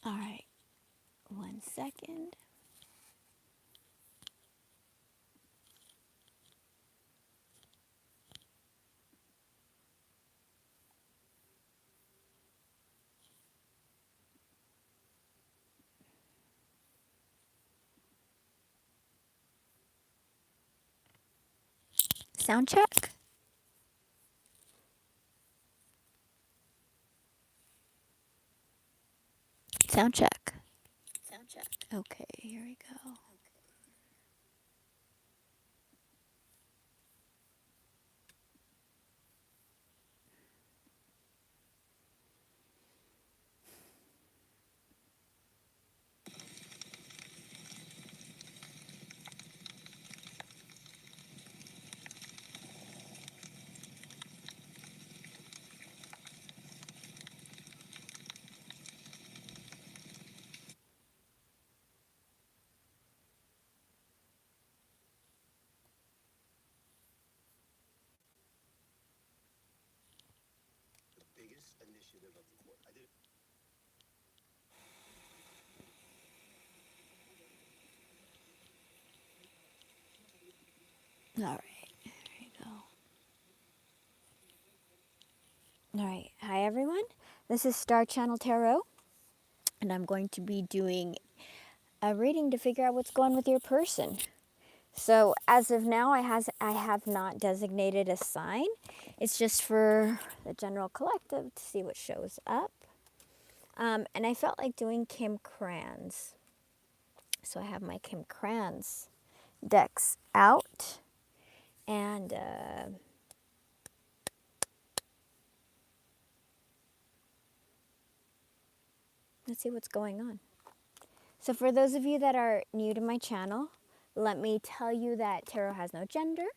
All right, 1 second. Sound check. Sound check. Okay, here we go. All right, here we go. All right, hi everyone. This is Star Channel Tarot, and I'm going to be doing a reading to figure out what's going with your person. So as of now, I have not designated a sign. It's just for the general collective to see what shows up. And I felt like doing Kim Kranz. So I have my Kim Kranz decks out. And let's see what's going on. So for those of you that are new to my channel, let me tell you that tarot has no gender.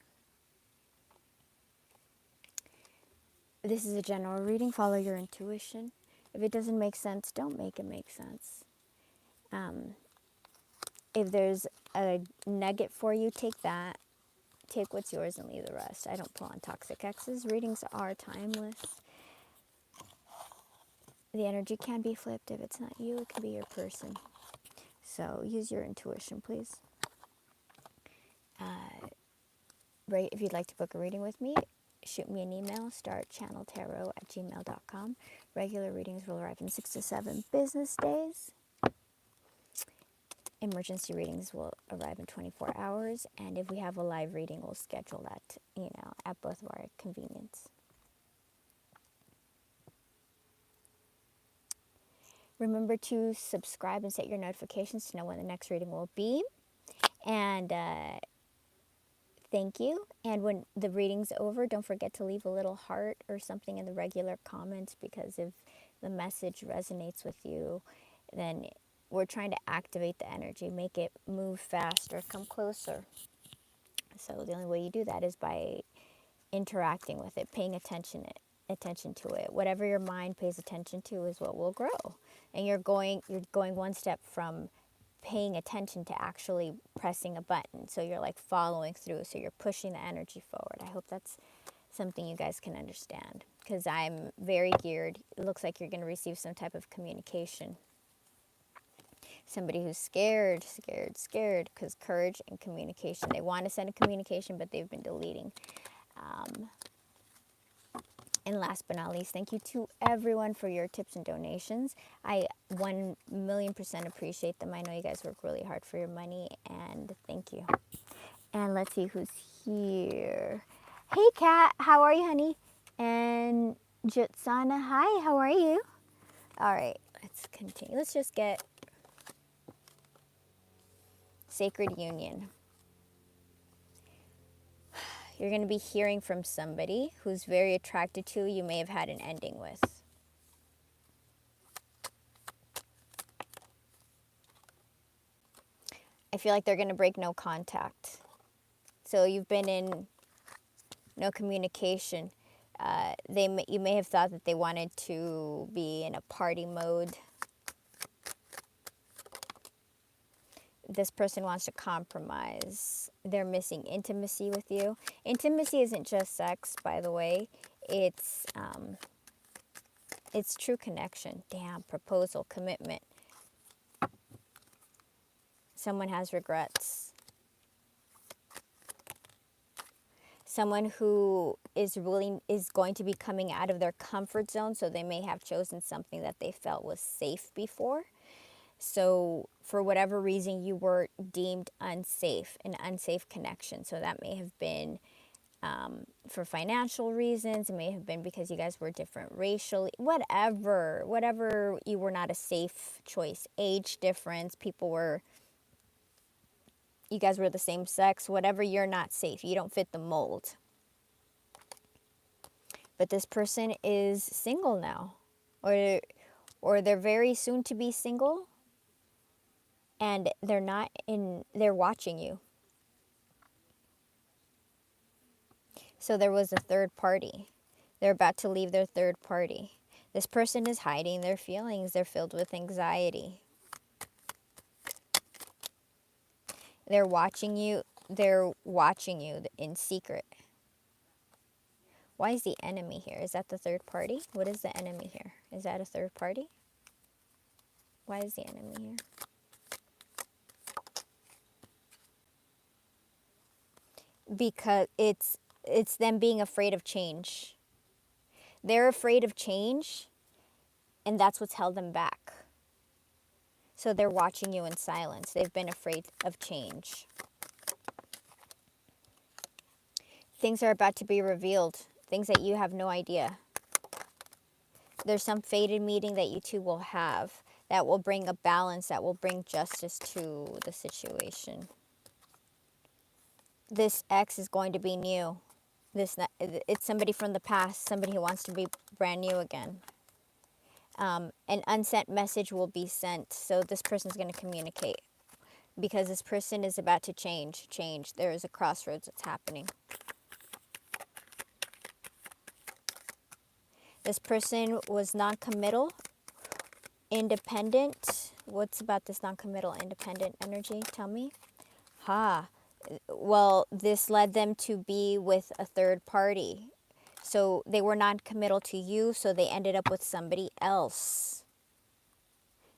This is a general reading. Follow your intuition. If it doesn't make sense, don't make it make sense. If there's a nugget for you, take that. Take what's yours and leave the rest. I don't pull on toxic exes. Readings are timeless. The energy can be flipped. If it's not you, it can be your person. So use your intuition, please. Right, if you'd like to book a reading with me, shoot me an email, startchanneltarot@gmail.com. Regular readings will arrive in 6 to 7 business days. Emergency readings will arrive in 24 hours. And if we have a live reading, we'll schedule that, at both of our convenience. Remember to subscribe and set your notifications to know when the next reading will be. And thank you. And when the reading's over, don't forget to leave a little heart or something in the regular comments, because if the message resonates with you, then we're trying to activate the energy, make it move faster, come closer. So the only way you do that is by interacting with it, paying attention to it. Whatever your mind pays attention to is what will grow. And you're going one step from paying attention to actually pressing a button. So you're like following through. So you're pushing the energy forward. I hope that's something you guys can understand, because I'm very geared. It looks like you're going to receive some type of communication. Somebody who's scared, because courage and communication. They want to send a communication, but they've been deleting. And last but not least, thank you to everyone for your tips and donations. I 1,000,000% appreciate them. I know you guys work really hard for your money, and thank you. And let's see who's here. Hey, Kat, how are you, honey? And Jitsana, hi, how are you? All right, let's continue. Let's just get Sacred Union. You're going to be hearing from somebody who's very attracted to you may have had an ending with. I feel like they're going to break no contact. So you've been in no communication. You may have thought that they wanted to be in a party mode. This person wants to compromise. They're missing intimacy with you. Intimacy isn't just sex, by the way. It's true connection. Damn, proposal, commitment. Someone has regrets. Someone who is going to be coming out of their comfort zone, so they may have chosen something that they felt was safe before. So for whatever reason, you were deemed unsafe, an unsafe connection. So that may have been for financial reasons. It may have been because you guys were different racially, whatever, you were not a safe choice. Age difference, you guys were the same sex, whatever, you're not safe. You don't fit the mold. But this person is single now, or they're very soon to be single, and they're watching you. So there was a third party. They're about to leave their third party. This person is hiding their feelings. They're filled with anxiety. They're watching you. They're watching you in secret. Why is the enemy here? Is that the third party? What is the enemy here? Is that a third party? Why is the enemy here? Because it's them being afraid of change. They're afraid of change, and that's what's held them back. So they're watching you in silence. They've been afraid of change. Things are about to be revealed. Things that you have no idea. There's some fated meeting that you two will have that will bring a balance, that will bring justice to the situation. This ex is going to be new. It's somebody from the past, somebody who wants to be brand new again. An unsent message will be sent, so this person's going to communicate, because this person is about to change. There is a crossroads that's happening. This person was non-committal, independent. What's about this non-committal, independent energy? Tell me. Well, this led them to be with a third party. So they were non-committal to you, so they ended up with somebody else.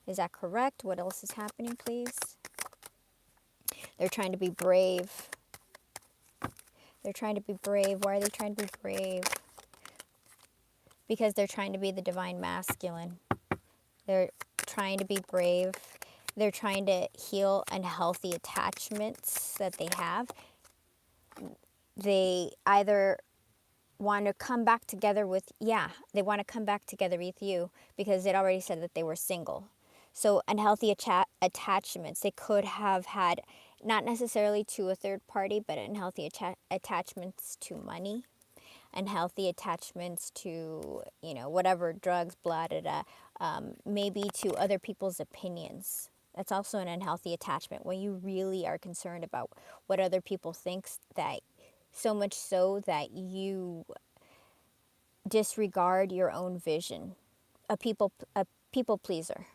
Is that correct? What else is happening, please? They're trying to be brave. They're trying to be brave. Why are they trying to be brave? Because they're trying to be the divine masculine. They're trying to be brave. They're trying to heal unhealthy attachments that they have. They either want to come back together with, they want to come back together with you because it already said that they were single. So unhealthy attachments, they could have had, not necessarily to a third party, but unhealthy attachments to money, unhealthy attachments to, whatever, drugs, blah, blah, blah, maybe to other people's opinions. That's also an unhealthy attachment, when you really are concerned about what other people think, that so much so that you disregard your own vision. A people pleaser.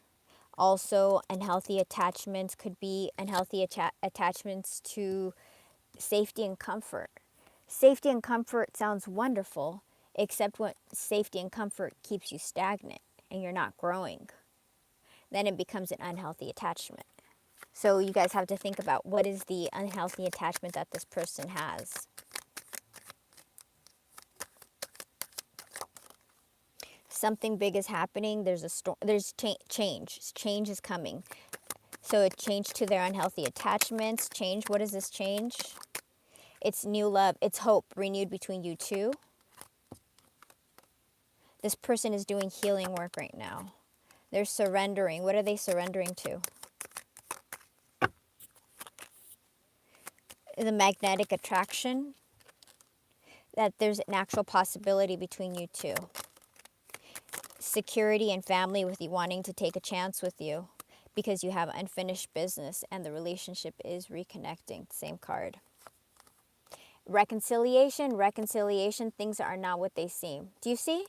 Also, unhealthy attachments could be unhealthy attachments to safety and comfort. Safety and comfort sounds wonderful, except when safety and comfort keeps you stagnant and you're not growing. Then it becomes an unhealthy attachment. So you guys have to think about, what is the unhealthy attachment that this person has. Something big is happening. There's a storm. There's change. Change is coming. So a change to their unhealthy attachments. Change. What is this change? It's new love. It's hope renewed between you two. This person is doing healing work right now. They're surrendering. What are they surrendering to? The magnetic attraction. That there's an actual possibility between you two. Security and family, with you wanting to take a chance with you because you have unfinished business and the relationship is reconnecting. Same card. Reconciliation, things are not what they seem. Do you see?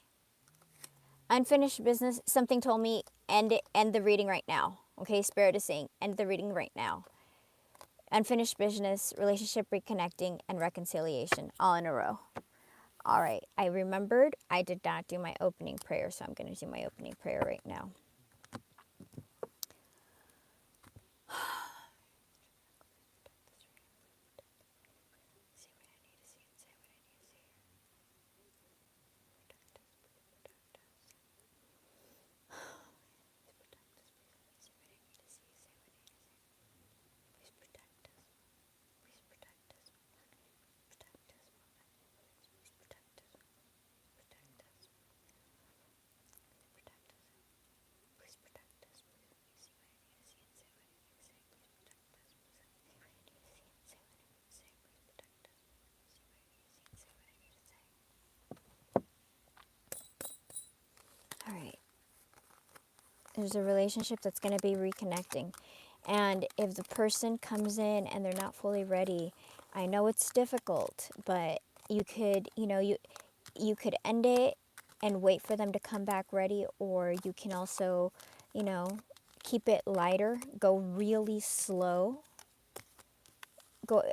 Unfinished business, something told me end the reading right now. Okay, Spirit is saying end the reading right now. Unfinished business, relationship reconnecting, and reconciliation all in a row. All right, I remembered I did not do my opening prayer, so I'm going to do my opening prayer right now. There's a relationship that's going to be reconnecting. And if the person comes in and they're not fully ready, I know it's difficult, but you could, you could end it and wait for them to come back ready, or you can also, you know, keep it lighter, go really slow.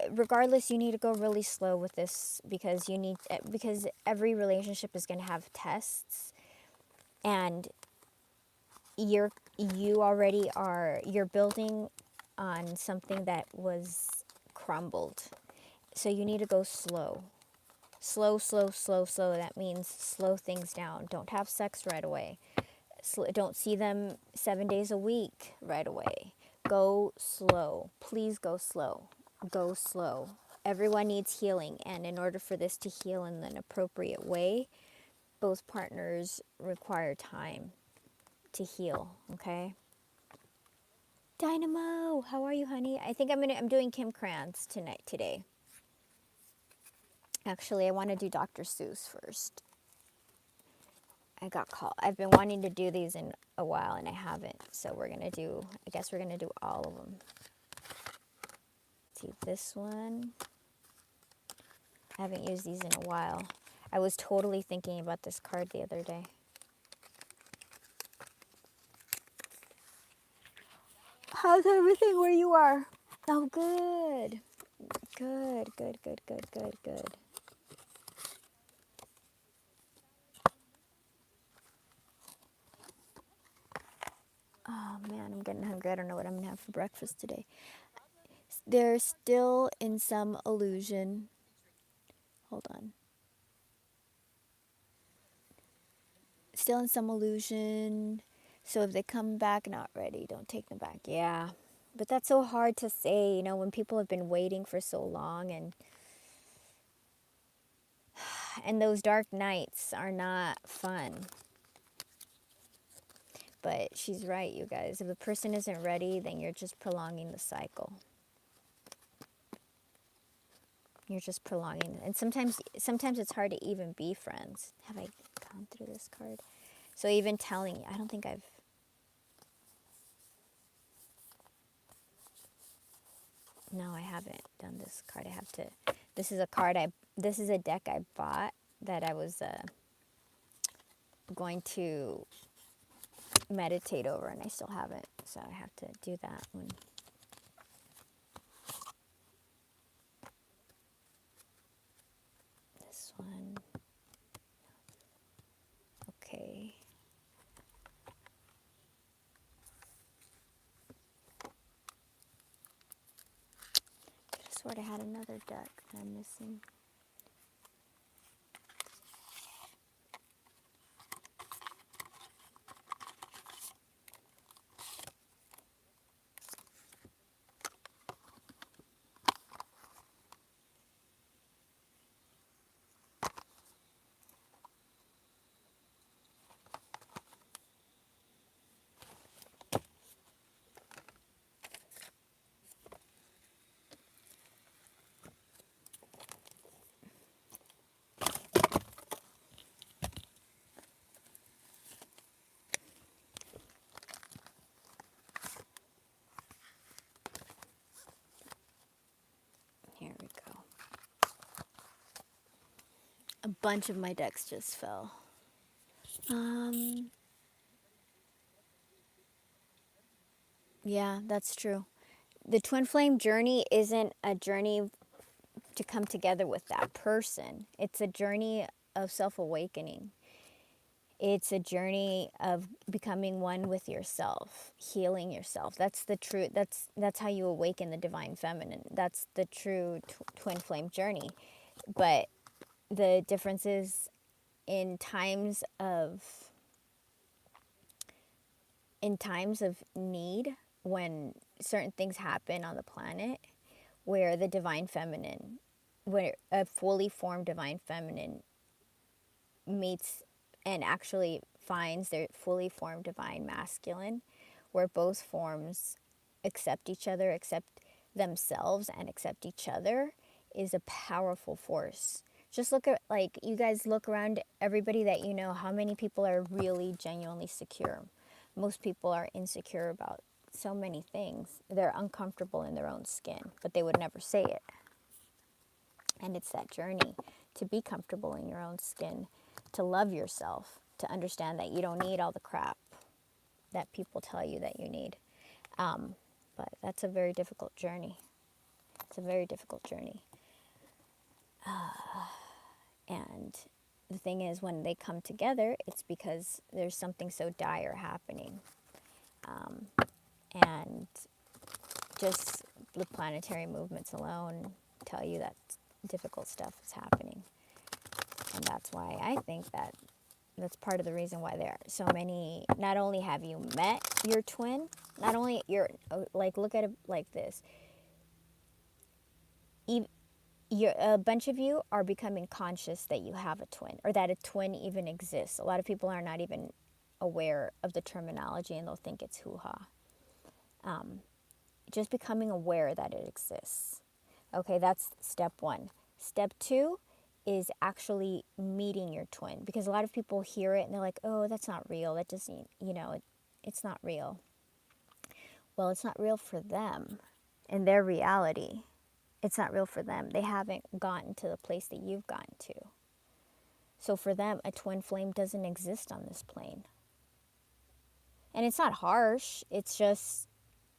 Regardless, you need to go really slow with this, because because every relationship is going to have tests, and you're building on something that was crumbled. So you need to go slow. Slow, slow, slow, slow. That means slow things down. Don't have sex right away. Don't see them 7 days a week right away. Go slow. Please go slow. Go slow. Everyone needs healing, and in order for this to heal in an appropriate way, both partners require time to heal, okay? Dynamo, how are you, honey? I think I'm doing Kim Krantz today. Actually, I want to do Dr. Seuss first. I got called. I've been wanting to do these in a while and I haven't. So I guess we're going to do all of them. See this one. I haven't used these in a while. I was totally thinking about this card the other day. How's everything where you are? Oh, good. Good, good, good, good, good, good. Oh man, I'm getting hungry. I don't know what I'm gonna have for breakfast today. They're still in some illusion. Hold on. Still in some illusion. So if they come back not ready, don't take them back. Yeah. But that's so hard to say, when people have been waiting for so long, and those dark nights are not fun. But she's right, you guys. If the person isn't ready, then you're just prolonging the cycle. You're just prolonging. And sometimes it's hard to even be friends. Have I gone through this card? So even telling, I don't think I've... No, I haven't done this card. I have to... This is a deck I bought that I was going to meditate over, and I still haven't. So I have to do that one. This one. Okay. I swear I had another deck that I'm missing. Here we go. A bunch of my decks just fell. Yeah, that's true. The twin flame journey isn't a journey to come together with that person. It's a journey of self-awakening. It's a journey of becoming one with yourself, healing yourself. That's the true, that's how you awaken the divine feminine. That's the true twin flame journey. But the difference is in times of need, when certain things happen on the planet, where the divine feminine, where a fully formed divine feminine meets and actually finds their fully formed divine masculine, where both forms accept each other, accept themselves, and accept each other, is a powerful force. Just look at, you guys look around everybody that you know, how many people are really genuinely secure? Most people are insecure about so many things. They're uncomfortable in their own skin, but they would never say it. And it's that journey to be comfortable in your own skin, to love yourself, to understand that you don't need all the crap that people tell you that you need. But that's a very difficult journey. It's a very difficult journey. And the thing is, when they come together, it's because there's something so dire happening. And just the planetary movements alone tell you that difficult stuff is happening. And that's why I think that that's part of the reason why there are so many. Not only have you met your twin, not only you're like, look at it like this. A bunch of you are becoming conscious that you have a twin, or that a twin even exists. A lot of people are not even aware of the terminology, and they'll think it's hoo-ha. Just becoming aware that it exists. Okay, that's step one. Step two is actually meeting your twin, because a lot of people hear it and they're like, oh, that's not real. That just, it's not real. Well, it's not real for them in their reality. It's not real for them. They haven't gotten to the place that you've gotten to. So for them, a twin flame doesn't exist on this plane. And it's not harsh. It's just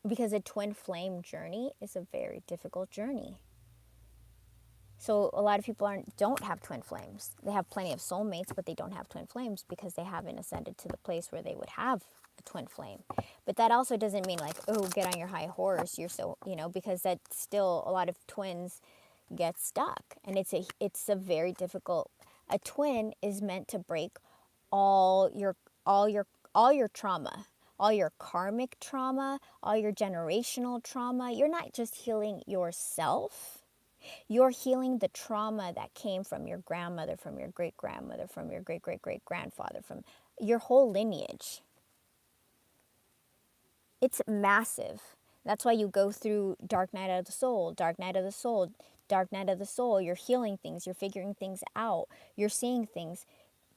because a twin flame journey is a very difficult journey. So a lot of people don't have twin flames. They have plenty of soulmates, but they don't have twin flames because they haven't ascended to the place where they would have a twin flame. But that also doesn't mean like, oh, get on your high horse. You're so, because that still, a lot of twins get stuck. And it's a very difficult. A twin is meant to break all your trauma, all your karmic trauma, all your generational trauma. You're not just healing yourself. You're healing the trauma that came from your grandmother, from your great-grandmother, from your great-great-great-grandfather, from your whole lineage. It's massive. That's why you go through dark night of the soul, dark night of the soul, dark night of the soul. You're healing things. You're figuring things out. You're seeing things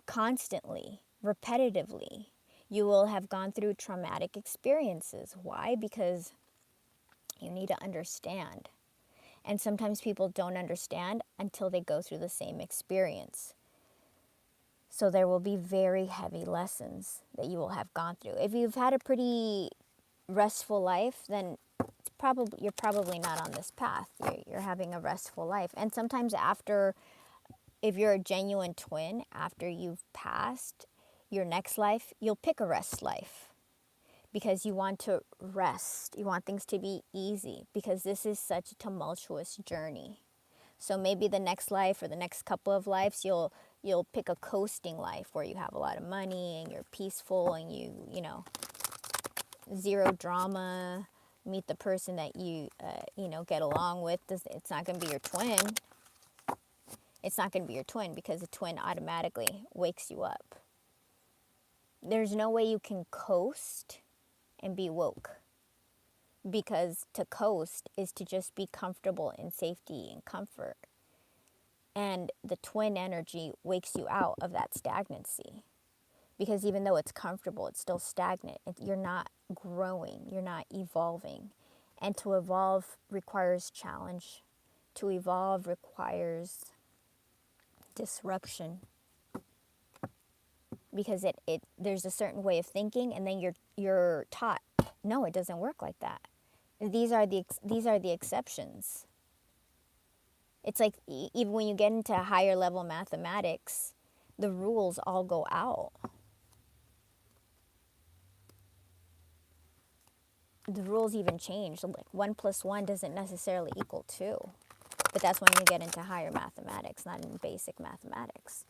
constantly, repetitively. You will have gone through traumatic experiences. Why? Because you need to understand. And sometimes people don't understand until they go through the same experience. So there will be very heavy lessons that you will have gone through. If you've had a pretty restful life, then you're probably not on this path. You're having a restful life. And sometimes if you're a genuine twin, after you've passed your next life, you'll pick a rest life. Because you want to rest. You want things to be easy, because this is such a tumultuous journey. So maybe the next life or the next couple of lives, you'll pick a coasting life where you have a lot of money and you're peaceful and you zero drama, meet the person that you get along with. It's not going to be your twin. It's not going to be your twin, because a twin automatically wakes you up. There's no way you can coast and be woke, because to coast is to just be comfortable in safety and comfort, and the twin energy wakes you out of that stagnancy, because even though it's comfortable, it's still stagnant. You're not growing, you're not evolving, and to evolve requires challenge. To evolve requires disruption, because there's a certain way of thinking, and then you're taught, no, it doesn't work like that. These are the exceptions. It's like even when you get into higher level mathematics, the rules all go out. The rules even change. Like 1 + 1 doesn't necessarily equal 2. But that's when you get into higher mathematics, not in basic mathematics.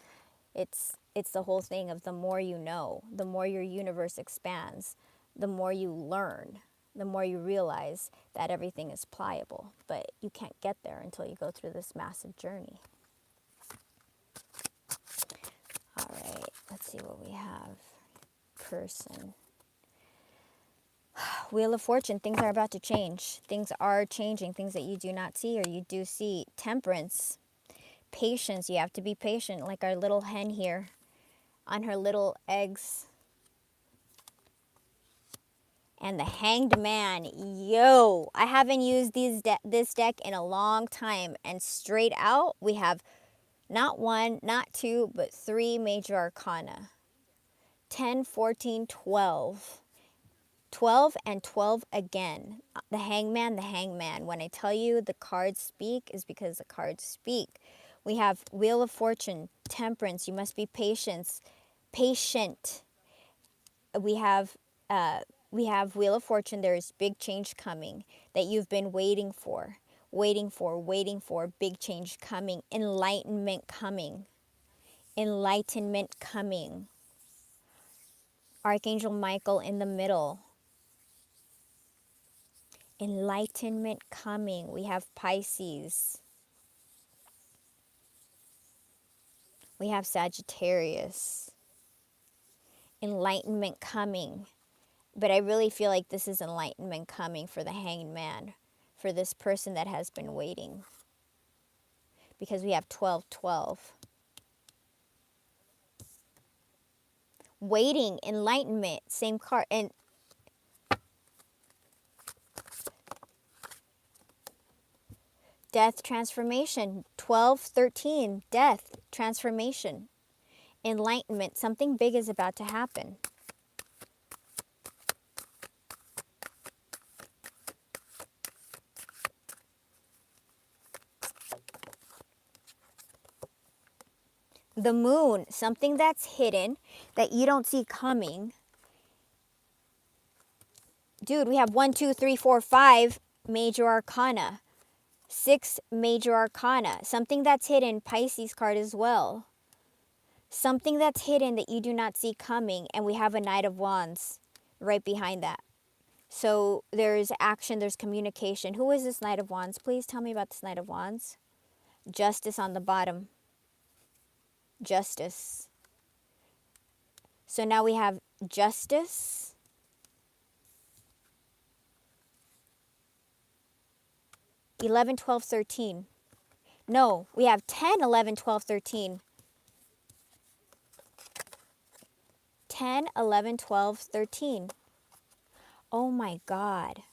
It's the whole thing of the more you know, the more your universe expands, the more you learn, the more you realize that everything is pliable. But you can't get there until you go through this massive journey. All right, let's see what we have. Person. Wheel of Fortune, things are about to change. Things are changing, things that you do not see or you do see. Temperance. Patience, you have to be patient, like our little hen here on her little eggs. and the Hanged Man. Yo, I haven't used this deck in a long time, and straight out we have not one, not two, but three major arcana. 10, 14, 12. 12 and 12 again. The Hangman, the Hangman. When I tell you the cards speak, is because the cards speak. We have Wheel of Fortune, Temperance. You must be patient. We have Wheel of Fortune. There is big change coming that you've been waiting for. Waiting for. Big change coming. Enlightenment coming. Enlightenment coming. Archangel Michael in the middle. Enlightenment coming. We have Pisces. We have Sagittarius. Enlightenment coming. But I really feel like this is enlightenment coming for the Hanged Man, for this person that has been waiting. Because we have 12, 12. Waiting, enlightenment, same card. And death, transformation. 12, 13, death, transformation. Enlightenment, something big is about to happen. The Moon, something that's hidden that you don't see coming. Dude, we have 1, 2, 3, 4, 5 major arcana. 6 major arcana. Something that's hidden, Pisces card as well. Something that's hidden that you do not see coming. And we have a Knight of Wands right behind that. So there's action, there's communication. Who is this Knight of Wands? Please tell me about this Knight of Wands. Justice on the bottom. Justice. So now we have Justice. $11, $12, $13. No, we have 10, 11, 12, 13. 10, 11, 12, 13. Oh my God.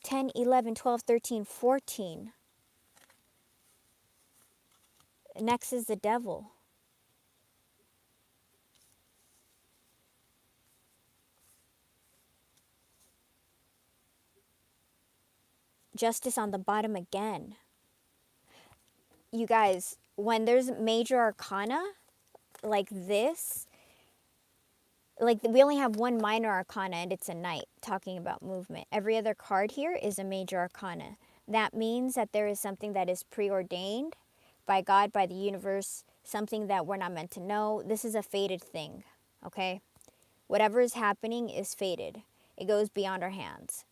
10, 11, 12, 13, 14. Next is the Devil. Justice on the bottom again. You guys, when there's major arcana like this, like we only have one minor arcana and it's a knight talking about movement. Every other card here is a major arcana. That means that there is something that is preordained by God, by the universe, something that we're not meant to know. This is a fated thing, okay? Whatever is happening is fated. It goes beyond our hands.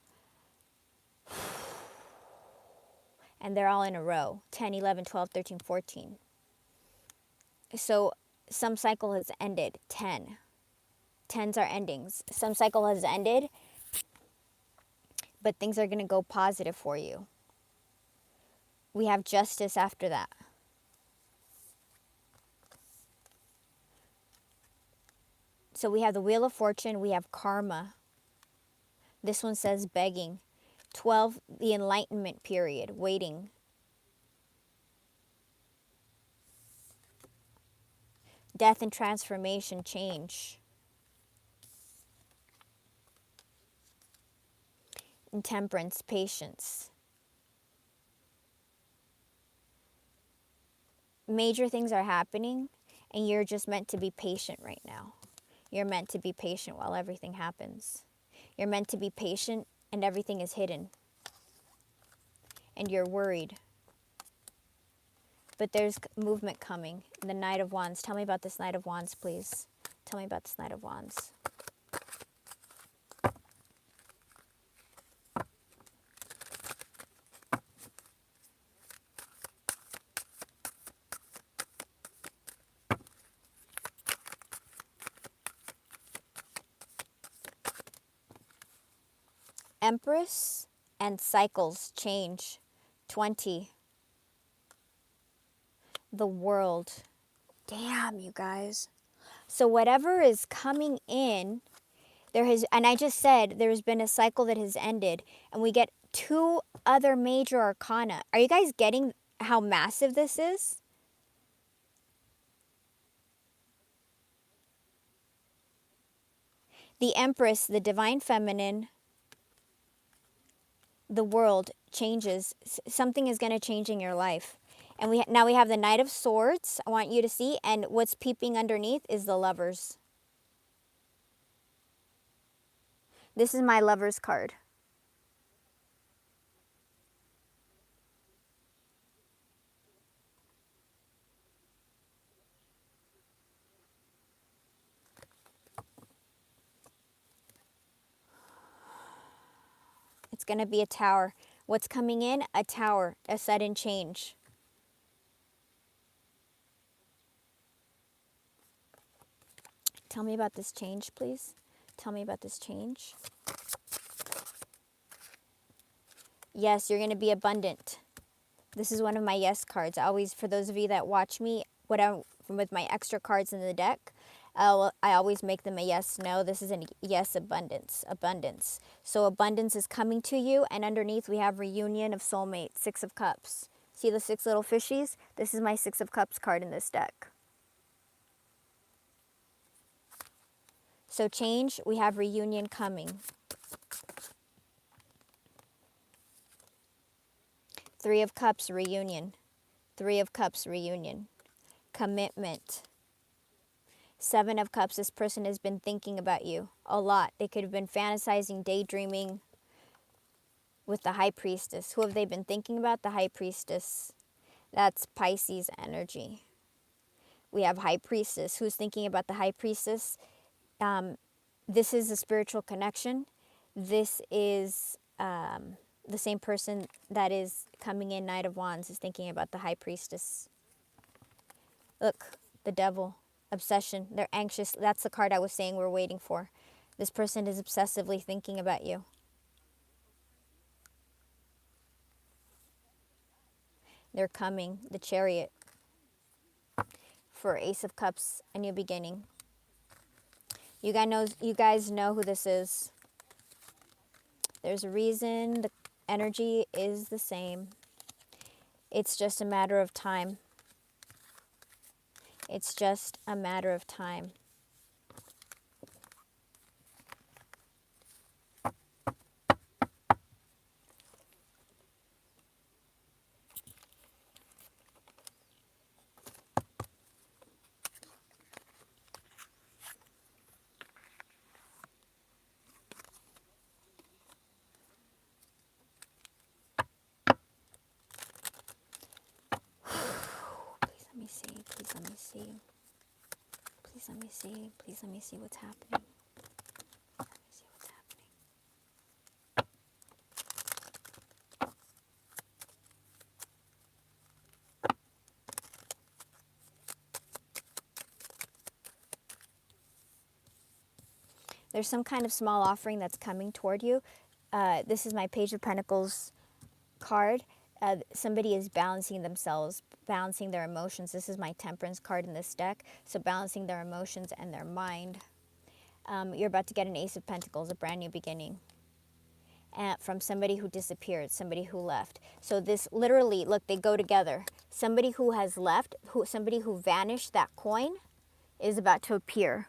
And they're all in a row. 10, 11, 12, 13, 14. So some cycle has ended. 10. 10s are endings. Some cycle has ended, but things are going to go positive for you. We have Justice after that. So we have the Wheel of Fortune. We have Karma. This one says begging. 12, the enlightenment period, waiting. Death and transformation, change. And Temperance, patience. Major things are happening, and you're just meant to be patient right now. You're meant to be patient while everything happens. You're meant to be patient, and everything is hidden. And you're worried. But there's movement coming. The Knight of Wands. Tell me about this Knight of Wands, please. Tell me about this Knight of Wands. Empress and cycles change. 20. The World. Damn, you guys. So whatever is coming in, And I just said there's been a cycle that has ended, and we get 2 other major arcana. Are you guys getting how massive this is? The Empress, the divine feminine, the world changes. Something is going to change in your life. And now we have the Knight of Swords. I want you to see, and what's peeping underneath is the Lovers. This is my Lovers card. It's going to be a tower. What's coming in? A tower, a sudden change. Tell me about this change, please. Tell me about this change. Yes, you're going to be abundant. This is one of my yes cards. I always, for those of you that watch me, with my extra cards in the deck, I always make them a yes, no. This is a yes, abundance, abundance. So abundance is coming to you, and underneath we have reunion of soulmates, 6 of Cups. See the 6 little fishies? This is my 6 of Cups card in this deck. So change, we have reunion coming. 3 of Cups, reunion. 3 of Cups, reunion. Commitment. 7 of Cups, this person has been thinking about you a lot. They could have been fantasizing, daydreaming with the High Priestess. Who have they been thinking about? The High Priestess. That's Pisces energy. We have High Priestess. Who's thinking about the High Priestess? This is a spiritual connection. This is the same person that is coming in, Knight of Wands, is thinking about the High Priestess. Look, the Devil, obsession. They're anxious. That's the card I was saying we're waiting for. This person is obsessively thinking about you. They're coming, the Chariot. For Ace of Cups, a new beginning. You guys know who this is. There's a reason the energy is the same. It's just a matter of time. It's just a matter of time. Please let me see. Please let me see. Please let me see. Please let me see what's happening. Let me see what's happening. There's some kind of small offering that's coming toward you. This is my Page of Pentacles card. Somebody is balancing themselves, balancing their emotions. This is my Temperance card in this deck. So balancing their emotions and their mind. You're about to get an Ace of Pentacles, a brand new beginning. From somebody who disappeared, somebody who left. So this literally, look, they go together. Somebody who has left, somebody who vanished, that coin, is about to appear.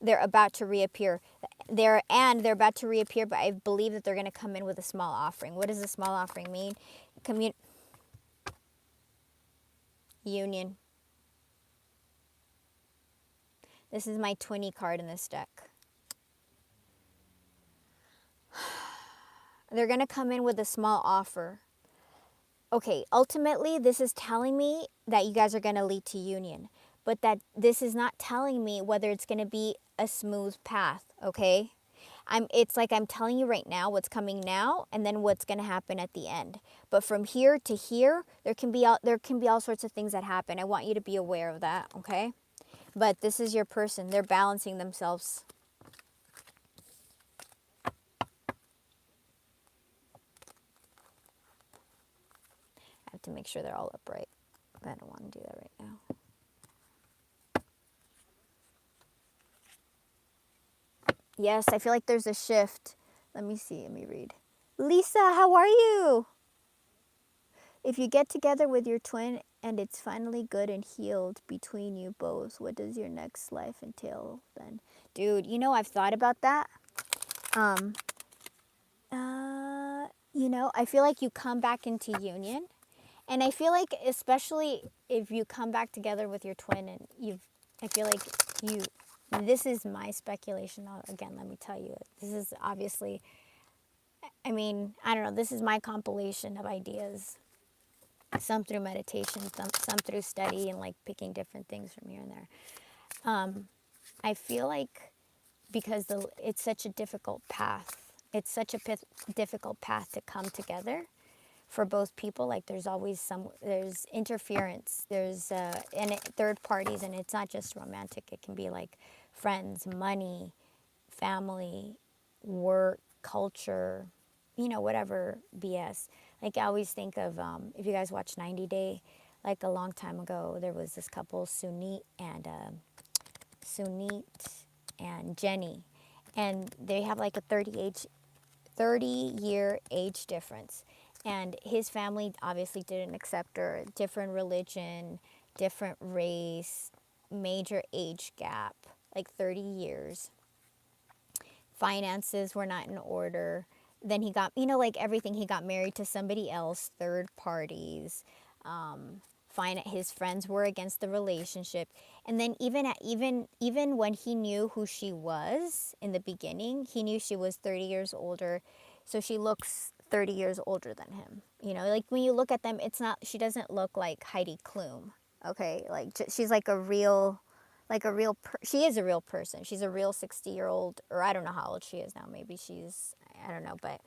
They're about to reappear. They're about to reappear, but I believe that they're going to come in with a small offering. What does a small offering mean? Union. This is my 20 card in this deck. They're going to come in with a small offer. Okay, ultimately, this is telling me that you guys are going to lead to union. But that this is not telling me whether it's going to be a smooth path, okay? It's like I'm telling you right now what's coming now and then what's going to happen at the end. But from here to here, there can be all sorts of things that happen. I want you to be aware of that, okay? But this is your person. They're balancing themselves. I have to make sure they're all upright. But I don't want to do that right now. Yes, I feel like there's a shift. Let me see. Let me read. Lisa, how are you? If you get together with your twin and it's finally good and healed between you both, what does your next life entail then? Dude, I've thought about that. Um, I feel like you come back into union. And I feel like, especially if you come back together with your twin and I feel like you, this is my speculation. Again, let me tell you, this is obviously, I don't know, this is my compilation of ideas. Some through meditation, some through study and like picking different things from here and there. I feel like because it's such a difficult path, it's such a difficult path to come together for both people. Like there's interference, there's third parties, and it's not just romantic. It can be like friends, money, family, work, culture, whatever BS. Like I always think of, if you guys watch 90 Day, like a long time ago, there was this couple, Sunit and Jenny, and they have like a 30-year age difference. And his family obviously didn't accept her. Different religion, different race, major age gap, like 30 years. Finances were not in order. Then he got, like everything, he got married to somebody else, third parties. His friends were against the relationship. And then even when he knew who she was in the beginning, he knew she was 30 years older. So she looks 30 years older than him. Like when you look at them, she doesn't look like Heidi Klum. Okay? Like she's like she is a real person. She's a real 60-year-old, or I don't know how old she is now. Maybe I don't know, but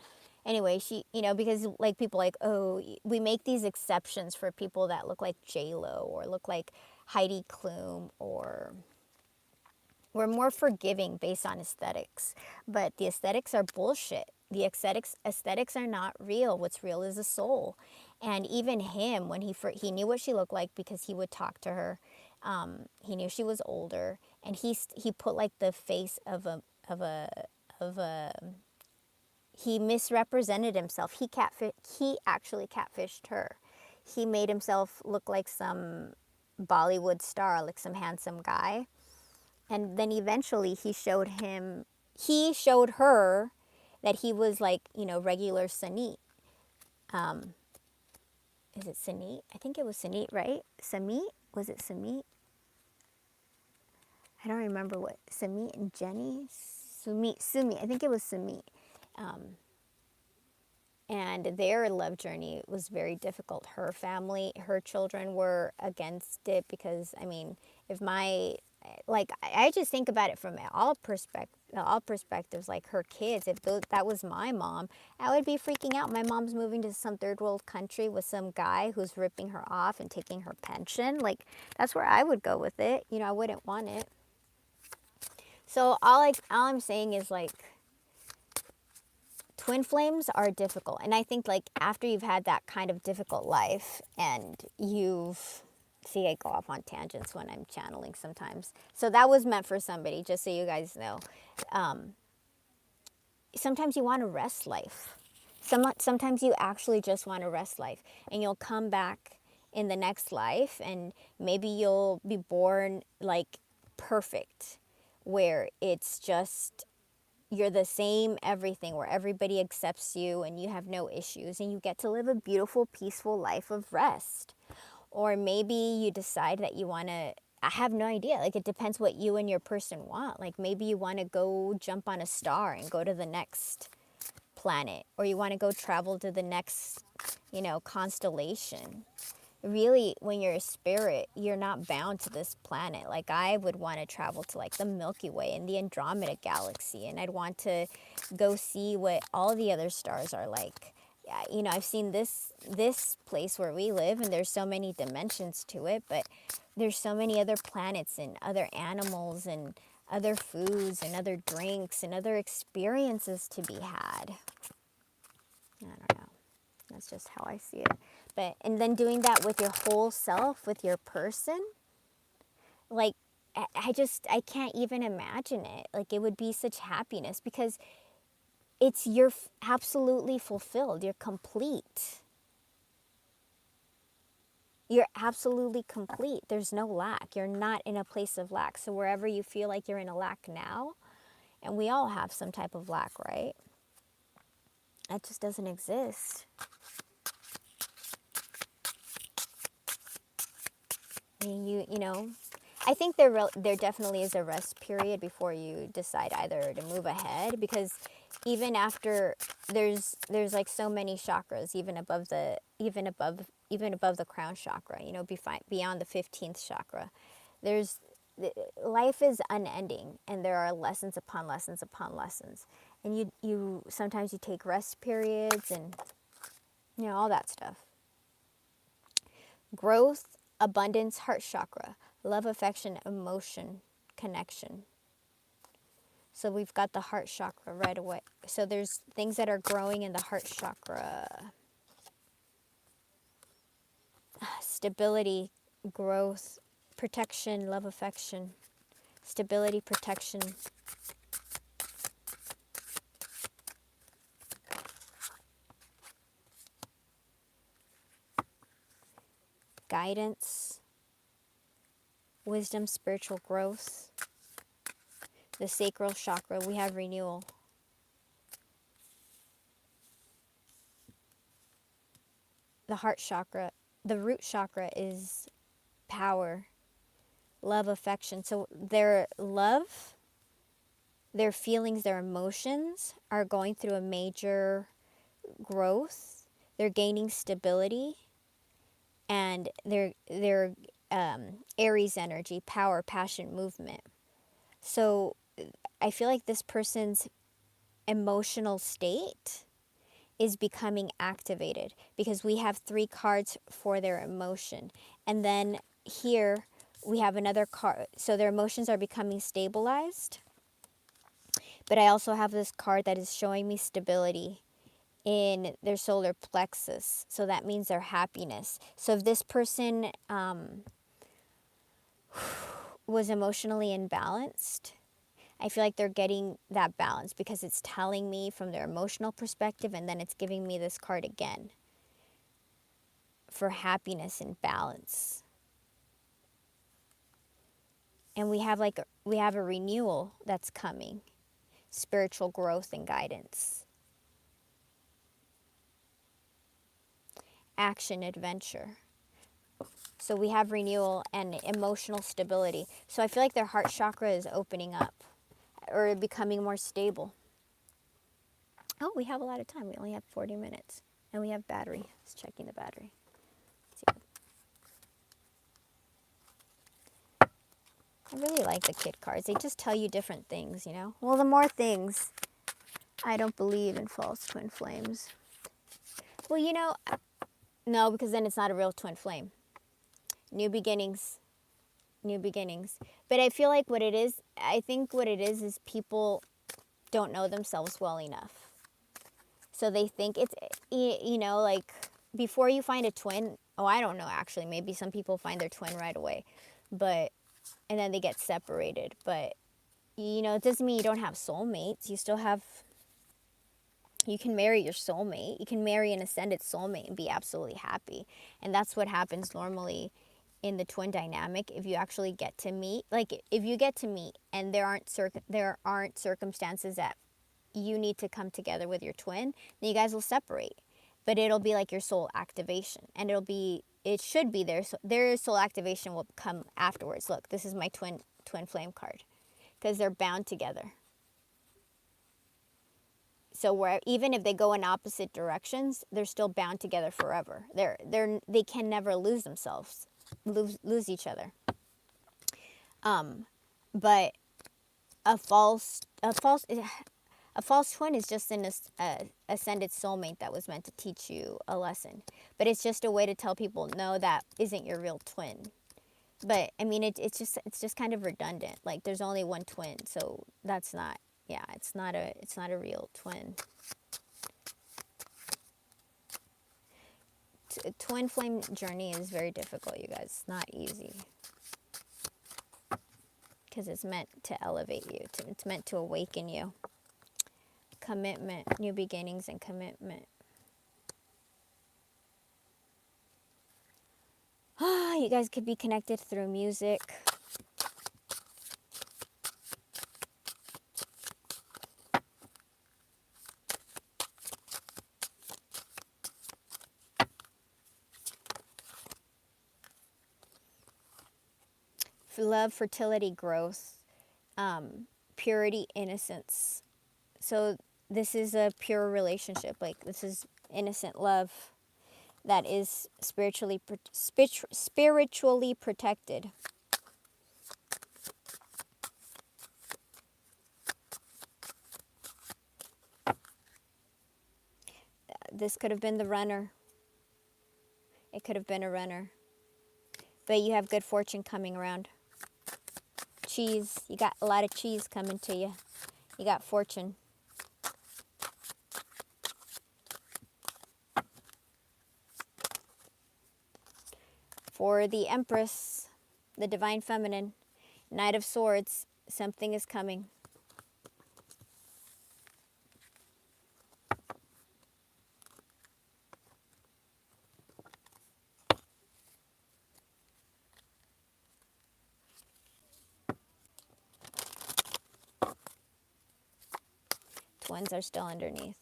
anyway, because like people like, oh, we make these exceptions for people that look like J-Lo or look like Heidi Klum, or we're more forgiving based on aesthetics. But the aesthetics are bullshit. The aesthetics are not real. What's real is a soul. And even him, when he knew what she looked like because he would talk to her. He knew she was older, and he put like the face of a he misrepresented himself. He actually catfished her. He made himself look like some Bollywood star, like some handsome guy. And then eventually he showed her that he was like, regular Sunit. Is it Sunit? I think it was Sunit, right? Samit? Was it Samit? I don't remember what. Samit and Jenny? Sumi. I think it was Sumi. And their love journey was very difficult. Her family, her children were against it because, I just think about it from all perspectives, like her kids. If that was my mom, I would be freaking out. My mom's moving to some third world country with some guy who's ripping her off and taking her pension. Like, that's where I would go with it. I wouldn't want it. So all I'm saying is, like, twin flames are difficult. And I think, like, after you've had that kind of difficult life and see, I go off on tangents when I'm channeling sometimes. So that was meant for somebody, just so you guys know. Sometimes you want to rest life. Sometimes you actually just want to rest life. And you'll come back in the next life, and maybe you'll be born, like, perfect, where it's just you're the same everything, where everybody accepts you and you have no issues and you get to live a beautiful, peaceful life of rest. Or maybe you decide that you want to, I have no idea. Like, it depends what you and your person want. Like, maybe you want to go jump on a star and go to the next planet, or you want to go travel to the next, constellation. Really, when you're a spirit, you're not bound to this planet. Like, I would want to travel to, like, the Milky Way and the Andromeda Galaxy, and I'd want to go see what all the other stars are like. Yeah, I've seen this place where we live, and there's so many dimensions to it, but there's so many other planets and other animals and other foods and other drinks and other experiences to be had. I don't know. That's just how I see it. And then doing that with your whole self, with your person, like, I can't even imagine it. Like, it would be such happiness because you're absolutely fulfilled. You're complete. You're absolutely complete. There's no lack. You're not in a place of lack. So wherever you feel like you're in a lack now, and we all have some type of lack, right? That just doesn't exist. I mean, you know, I think there definitely is a rest period before you decide either to move ahead, because even after there's like so many chakras, even above the crown chakra, you know, beyond the 15th chakra. There's Life is unending, and there are lessons upon lessons upon lessons. And you sometimes you take rest periods, and you know, all that stuff. Growth, abundance, heart chakra, love, affection, emotion, connection. So we've got the heart chakra right away. So there's things that are growing in the heart chakra. Stability, growth, protection, love, affection. Stability, protection. Guidance, wisdom, spiritual growth. The sacral chakra, we have renewal. The heart chakra, the root chakra is power, love, affection. So their love, their feelings, their emotions are going through a major growth. They're gaining stability, and they're Aries energy, power, passion, movement. So I feel like this person's emotional state is becoming activated, because we have 3 cards for their emotion. And then here we have another card. So their emotions are becoming stabilized. But I also have this card that is showing me stability in their solar plexus. So that means their happiness. So if this person was emotionally imbalanced, I feel like they're getting that balance, because it's telling me from their emotional perspective, and then it's giving me this card again for happiness and balance. And we have a renewal that's coming, spiritual growth and guidance, action, adventure. So we have renewal and emotional stability. So I feel like their heart chakra is opening up or becoming more stable. Oh, we have a lot of time. We only have 40 minutes. And we have battery. Just checking the battery. I really like the kid cards. They just tell you different things, you know? Well, the more things. I don't believe in false twin flames. Well, you know, no, because then it's not a real twin flame. New beginnings. New beginnings. But I feel like I think what it is people don't know themselves well enough. So they think it's, you know, like before you find a twin, I don't know actually, maybe some people find their twin right away, and then they get separated. But, you know, it doesn't mean you don't have soulmates. You can marry your soulmate. You can marry an ascended soulmate and be absolutely happy. And that's what happens normally in the twin dynamic. If you actually get to meet, if you get to meet and there aren't circumstances that you need to come together with your twin, then you guys will separate. But it'll be like your soul activation, and it should be there. So their soul activation will come afterwards. Look, this is my twin flame card, because they're bound together. So even if they go in opposite directions, they're still bound together forever. They can never lose themselves, lose each other. But a false twin is just an ascended soulmate that was meant to teach you a lesson. But it's just a way to tell people, no, that isn't your real twin. But I mean, it's just kind of redundant. Like, there's only one twin, so that's not. Yeah, it's not a real twin. Twin flame journey is very difficult, you guys. It's not easy. because it's meant to elevate you. It's meant to awaken you. Commitment, new beginnings and commitment. You guys could be connected through music. Love, fertility, growth, purity, innocence. So this is a pure relationship. Like, this is innocent love that is spiritually protected. This could have been the runner. It could have been a runner. But you have good fortune coming around. Cheese. You got a lot of cheese coming to you. You got fortune. For the Empress, the Divine Feminine, Knight of Swords, something is coming. Twins are still underneath.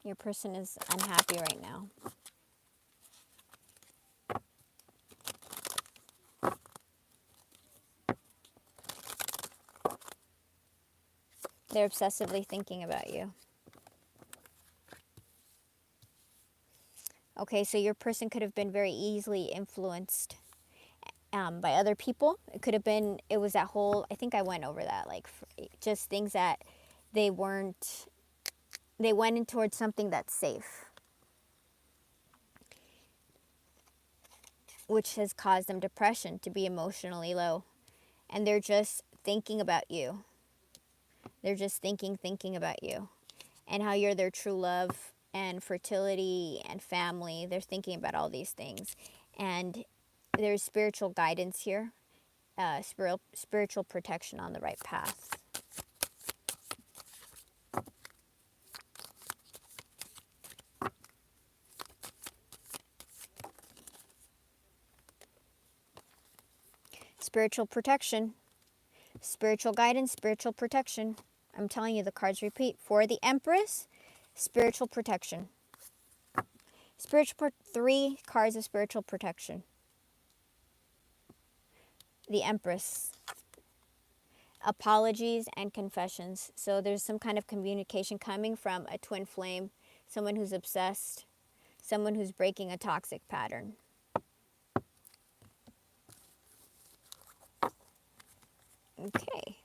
Your person is unhappy right now. They're obsessively thinking about you. Okay, so your person could have been very easily influenced by other people. It could have been, it was that whole, I think I went over that, like just things that they went in towards something that's safe, which has caused them depression, to be emotionally low. And they're just thinking about you. They're just thinking about you and how you're their true love and fertility and family. They're thinking about all these things. And there's spiritual guidance here, spiritual protection on the right path. Spiritual protection, spiritual guidance, spiritual protection. I'm telling you, the cards repeat. For the Empress, spiritual protection. 3 cards of spiritual protection. The Empress. Apologies and confessions. So there's some kind of communication coming from a twin flame, someone who's obsessed, someone who's breaking a toxic pattern. Okay.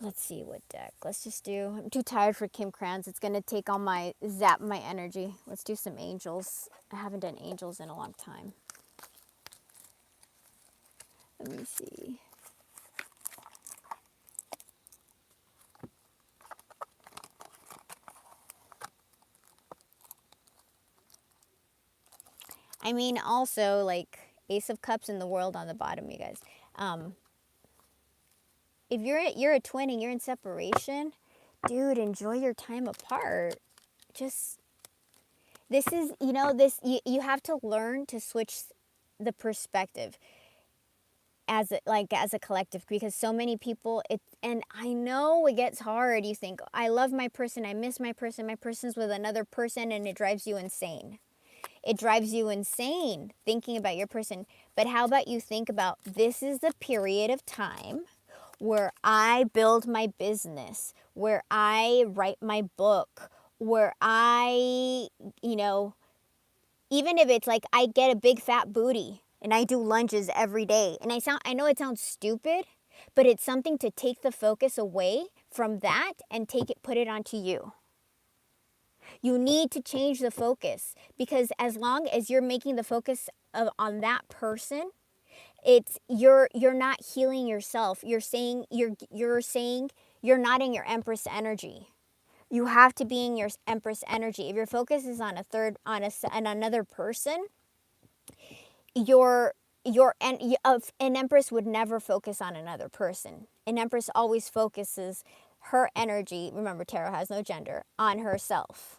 Let's see what deck. Let's just do, I'm too tired for Kim Krans. It's going to take all my, zap my energy. Let's do some angels. I haven't done angels in a long time. Let me see. I mean, also, like, Ace of Cups in the World on the bottom, you guys. If you're a twin and you're in separation, dude, enjoy your time apart. Just, this is, you have to learn to switch the perspective as a collective, because so many people, and I know it gets hard. You think, I love my person, I miss my person's with another person, and it drives you insane. It drives you insane thinking about your person. But how about you think about, this is the period of time where I build my business, where I write my book, where I, even if it's like I get a big fat booty and I do lunges every day. And I know it sounds stupid, but it's something to take the focus away from that and put it onto you. You need to change the focus, because as long as you're making the focus on that person, you're not healing yourself. You're saying you're not in your Empress energy. You have to be in your Empress energy. If your focus is on on another person, an Empress would never focus on another person. An Empress always focuses her energy, remember tarot has no gender, on herself.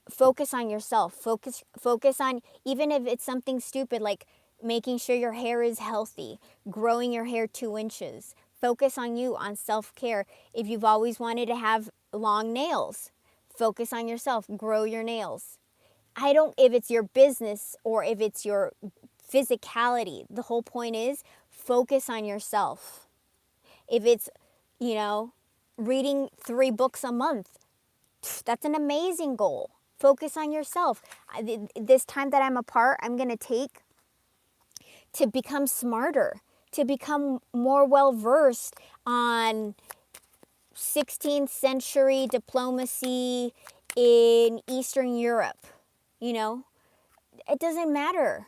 Focus on yourself. Focus on, even if it's something stupid like making sure your hair is healthy, growing your hair 2 inches. Focus on you, on self-care. If you've always wanted to have long nails, focus on yourself, grow your nails. If it's your business or if it's your physicality, the whole point is focus on yourself. If it's, reading 3 books a month, that's an amazing goal. Focus on yourself. This time that I'm apart, I'm going to take to become smarter, to become more well-versed on 16th century diplomacy in Eastern Europe. It doesn't matter.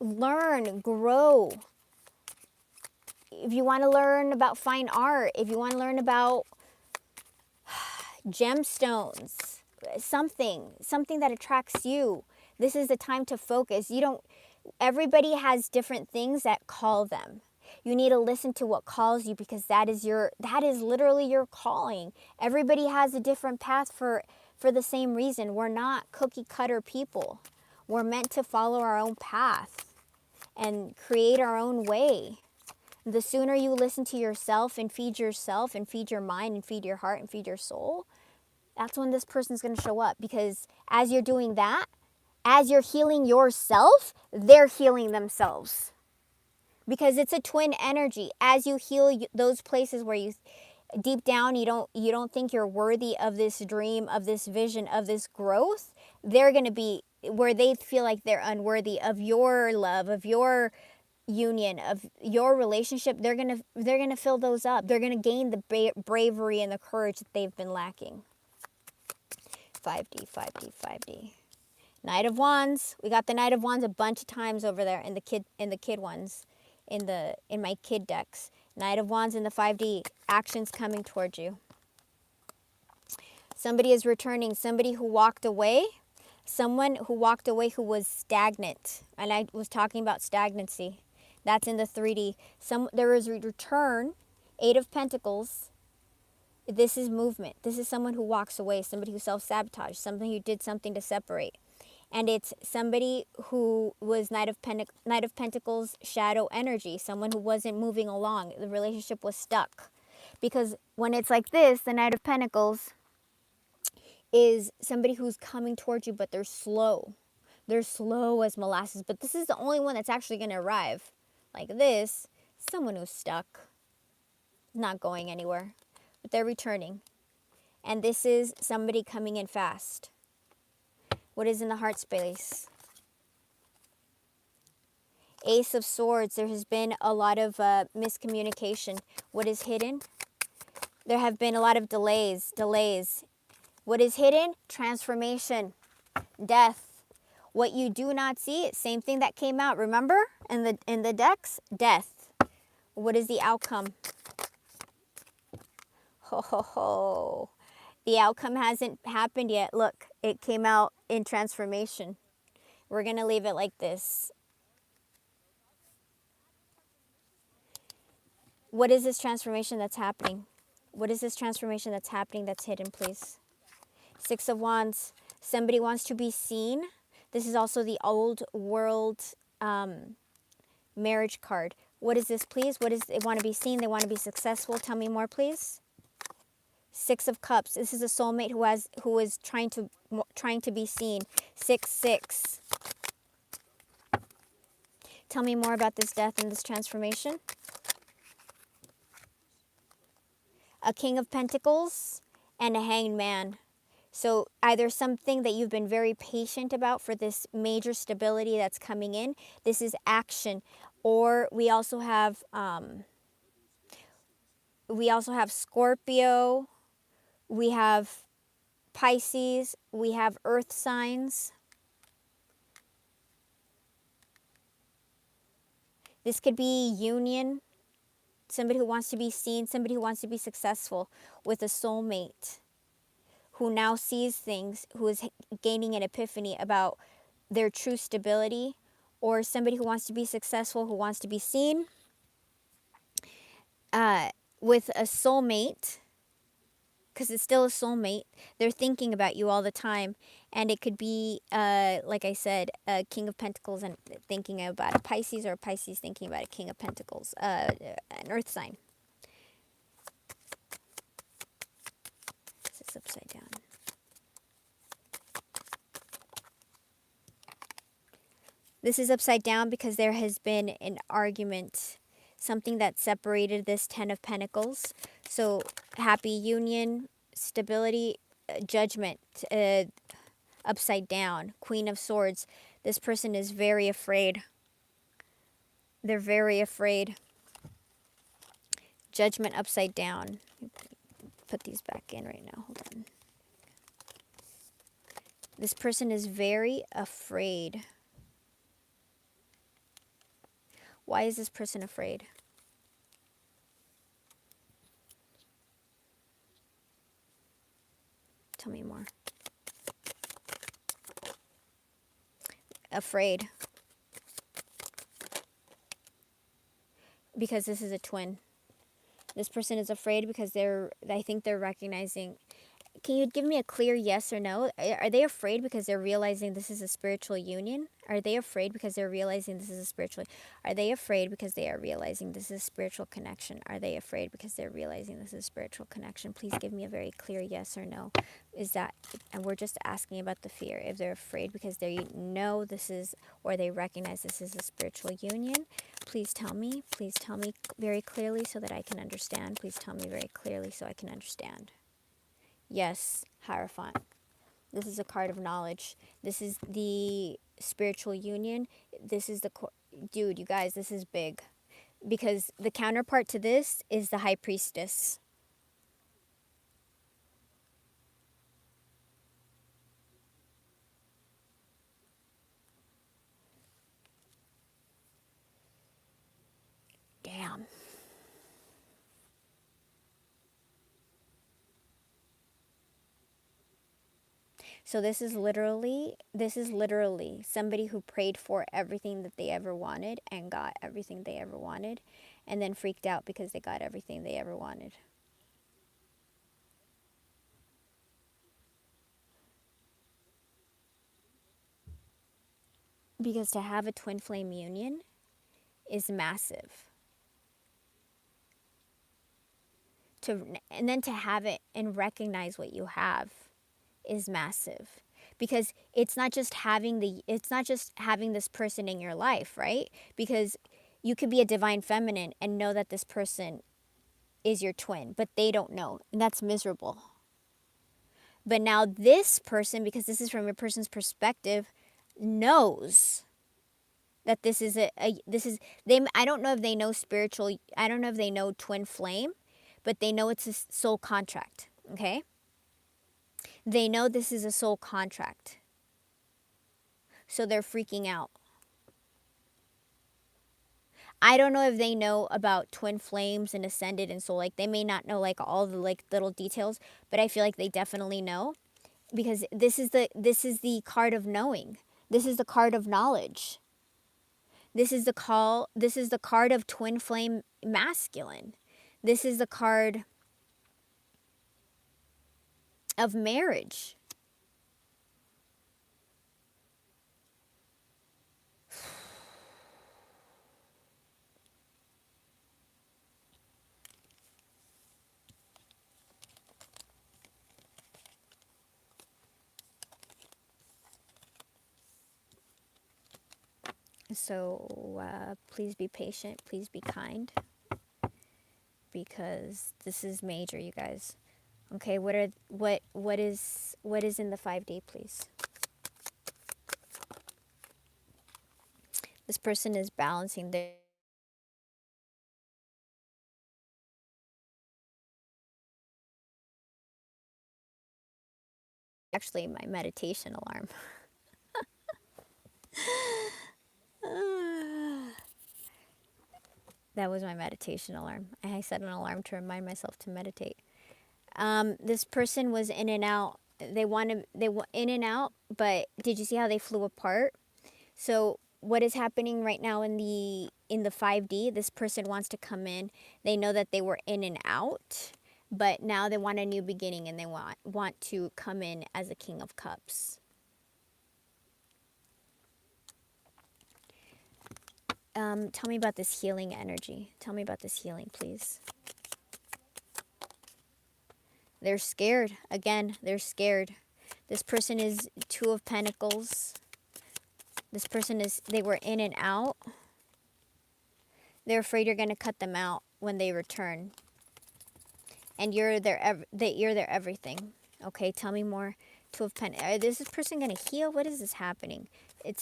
Learn, grow. If you want to learn about fine art, if you want to learn about gemstones, something that attracts you, this is the time to focus. Everybody has different things that call them. You need to listen to what calls you, because that is literally your calling. Everybody has a different path for the same reason. We're not cookie cutter people. We're meant to follow our own path and create our own way. The sooner you listen to yourself and feed your mind and feed your heart and feed your soul, that's when this person's going to show up. Because as you're doing that, as you're healing yourself, they're healing themselves. Because it's a twin energy. As you heal those places where you deep down you don't think you're worthy of this dream, of this vision, of this growth, they're going to be where they feel like they're unworthy of your love, of your union, of your relationship. They're going to fill those up. They're going to gain the bravery and the courage that they've been lacking. 5D, 5D, 5D. Knight of Wands. We got the Knight of Wands a bunch of times over there in the kid ones, in my kid decks. Knight of Wands in the 5D. Actions coming towards you. Somebody is returning. Somebody who walked away. Someone who walked away who was stagnant. And I was talking about stagnancy. That's in the 3D. There is a return. 8 of Pentacles. This is movement. This is someone who walks away. Somebody who self-sabotaged. Somebody who did something to separate. And it's somebody who was Knight of Pentacles shadow energy. Someone who wasn't moving along. The relationship was stuck. Because when it's like this, the Knight of Pentacles is somebody who's coming towards you, but they're slow. They're slow as molasses. But this is the only one that's actually going to arrive. Like this, someone who's stuck. Not going anywhere. But they're returning. And this is somebody coming in fast. What is in the heart space? Ace of Swords. There has been a lot of miscommunication. What is hidden? There have been a lot of delays. What is hidden? Transformation. Death. What you do not see, same thing that came out. Remember in the decks? Death. What is the outcome? Ho, ho, ho. The outcome hasn't happened yet. Look, it came out in transformation. We're going to leave it like this. What is this transformation that's happening? What is this transformation that's happening that's hidden, please? 6 of Wands. Somebody wants to be seen. This is also the old world marriage card. What is this, please? What is they want to be seen? They want to be successful. Tell me more, please. 6 of Cups. This is a soulmate who is trying to be seen. 6, 6. Tell me more about this death and this transformation. A King of Pentacles and a Hanged Man. So either something that you've been very patient about for this major stability that's coming in. This is action. Or we also have Scorpio. We have Pisces. We have earth signs. This could be union, somebody who wants to be seen, somebody who wants to be successful with a soulmate who now sees things, who is gaining an epiphany about their true stability, or somebody who wants to be successful, who wants to be seen with a soulmate, because it's still a soulmate. They're thinking about you all the time. And it could be, like I said, a King of Pentacles and thinking about a Pisces, or a Pisces thinking about a King of Pentacles, an Earth sign. This is upside down. This is upside down because there has been an argument, something that separated this Ten of Pentacles. So happy union, stability, judgment, upside down, Queen of Swords. This person is very afraid. They're very afraid. Judgment upside down. Put these back in right now. Hold on. This person is very afraid. Why is this person afraid? Tell me more. Afraid. Because this is a twin. This person is afraid because I think they're recognizing. Can you give me a clear yes or no? Are they afraid because they're realizing this is a spiritual union? Are they afraid because they're realizing this is a spiritual... Are they afraid because they are realizing this is a spiritual connection? Are they afraid because they're realizing this is a spiritual connection? Please give me a very clear yes or no. Is that... And we're just asking about the fear. If they're afraid because they know this is... Or they recognize this is a spiritual union, please tell me. Please tell me very clearly so that I can understand. Please tell me very clearly so I can understand. Yes, Hierophant. This is a card of knowledge. This is the spiritual union. This is the... Dude, you guys, this is big. Because the counterpart to this is the High Priestess. Damn. So this is literally somebody who prayed for everything that they ever wanted and got everything they ever wanted, and then freaked out because they got everything they ever wanted. Because to have a twin flame union is massive. And then to have it and recognize what you have is massive, because it's not just having this person in your life, right? Because you could be a divine feminine and know that this person is your twin, but they don't know, and that's miserable. But now this person, because this is from your person's perspective, knows that this is they... I don't know if they know spiritual, I don't know if they know twin flame, but they know it's a soul contract, okay? They know this is a soul contract. So they're freaking out. I don't know if they know about twin flames and ascended and soul. Like, they may not know like all the like little details, but I feel like they definitely know, because this is the card of knowing. This is the card of knowledge. This is the card of twin flame masculine. This is the card of marriage. So please be patient, please be kind, because this is major, you guys. Okay, what is in the 5D, please? This person is balancing their... Actually, my meditation alarm. That was my meditation alarm. I set an alarm to remind myself to meditate. This person was in and out. They were in and out, but did you see how they flew apart? So what is happening right now in the 5D? This person wants to come in. They know that they were in and out, but now they want a new beginning, and they want to come in as a King of Cups. Tell me about this healing energy. Tell me about this healing, please. They're scared. Again, they're scared. This person is Two of Pentacles. This person they were in and out. They're afraid you're going to cut them out when they return. And you're their everything. Okay, tell me more. Two of Pentacles. Is this person going to heal? What is this happening?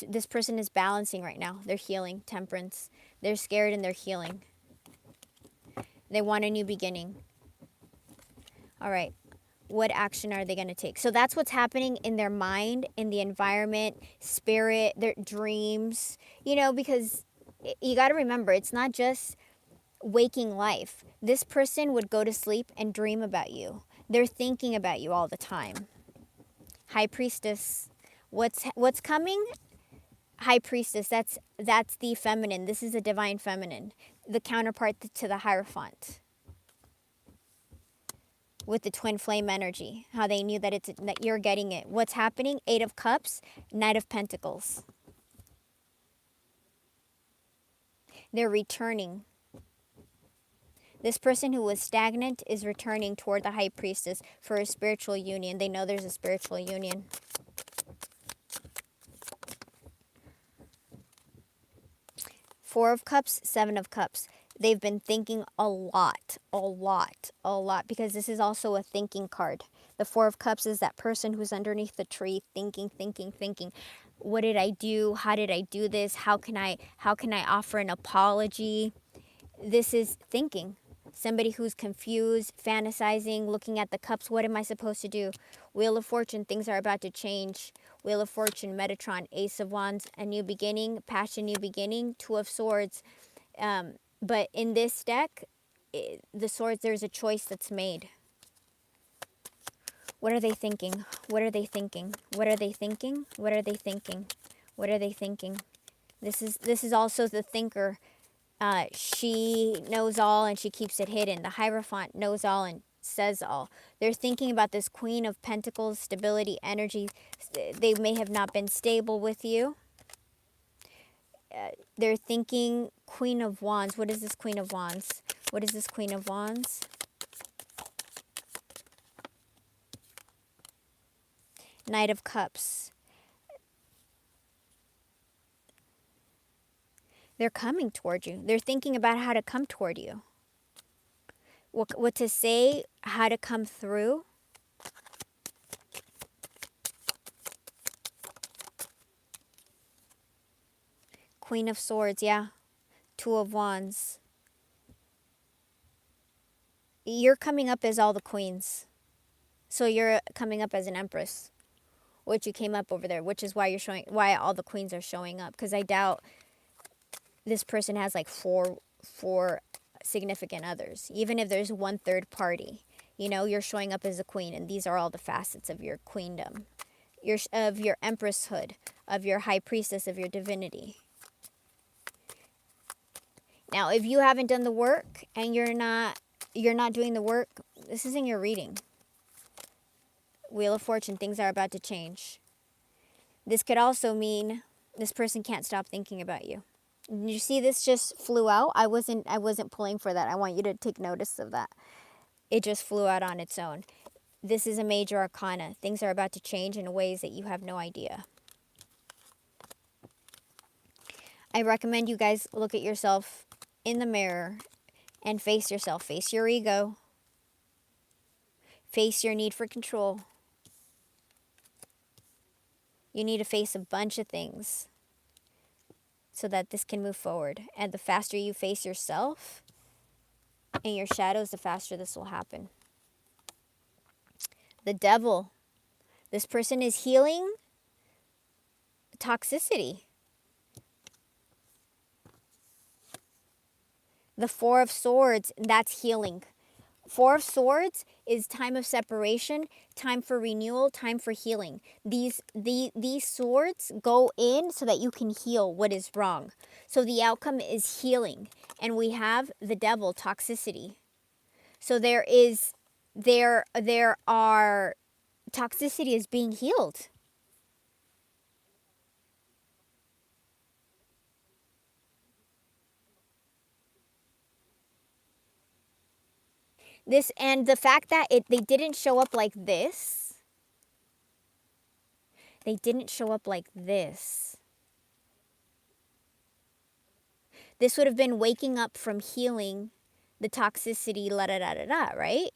This person is balancing right now. They're healing. Temperance. They're scared and they're healing. They want a new beginning. All right. What action are they going to take? So that's what's happening in their mind, in the environment, spirit, their dreams. You know, because you got to remember, it's not just waking life. This person would go to sleep and dream about you. They're thinking about you all the time. High Priestess. What's coming? High Priestess, that's the feminine. This is a divine feminine, the counterpart to the Hierophant. With the twin flame energy, how they knew that that you're getting it. What's happening? 8 of Cups, Knight of Pentacles. They're returning. This person who was stagnant is returning toward the High Priestess for a spiritual union. They know there's a spiritual union. Four of Cups, Seven of Cups. They've been thinking a lot, because this is also a thinking card. The Four of Cups is that person who's underneath the tree thinking. What did I do? How did I do this? How can I offer an apology? This is thinking. Somebody who's confused, fantasizing, looking at the cups. What am I supposed to do? Wheel of Fortune, things are about to change. Wheel of Fortune, Metatron, Ace of Wands, a new beginning, passion, new beginning, Two of Swords. But in this deck, the Swords, there's a choice that's made. What are they thinking? What are they thinking? What are they thinking? What are they thinking? What are they thinking? This is also the thinker. She knows all and she keeps it hidden. The Hierophant knows all and says all. They're thinking about this Queen of Pentacles, stability, energy. They may have not been stable with you. They're thinking Queen of Wands. What is this Queen of Wands? What is this Queen of Wands? Knight of Cups. They're coming toward you. They're thinking about how to come toward you. What to say, how to come through. Queen of Swords, yeah. Two of Wands. You're coming up as all the queens. So you're coming up as an empress, which you came up over there, which is why why all the queens are showing up. Because I doubt this person has like four significant others. Even if there's one third party, you know, you're showing up as a queen, and these are all the facets of your queendom, of your empresshood, of your high priestess, of your divinity. Now, if you haven't done the work and you're not doing the work, this isn't your reading. Wheel of Fortune, things are about to change. This could also mean this person can't stop thinking about you. You see, this just flew out. I wasn't pulling for that. I want you to take notice of that. It just flew out on its own. This is a major arcana. Things are about to change in ways that you have no idea. I recommend you guys look at yourself in the mirror and face yourself. Face your ego. Face your need for control. You need to face a bunch of things so that this can move forward. And the faster you face yourself and your shadows, the faster this will happen. The Devil. This person is healing toxicity. The Four of Swords, that's healing. Four of Swords is time of separation, time for renewal, time for healing. These swords go in so that you can heal what is wrong. So the outcome is healing. And we have the Devil, toxicity. So there are toxicity is being healed. This, and the fact that they didn't show up like this. They didn't show up like this. This would have been waking up from healing the toxicity, la da da da da, right?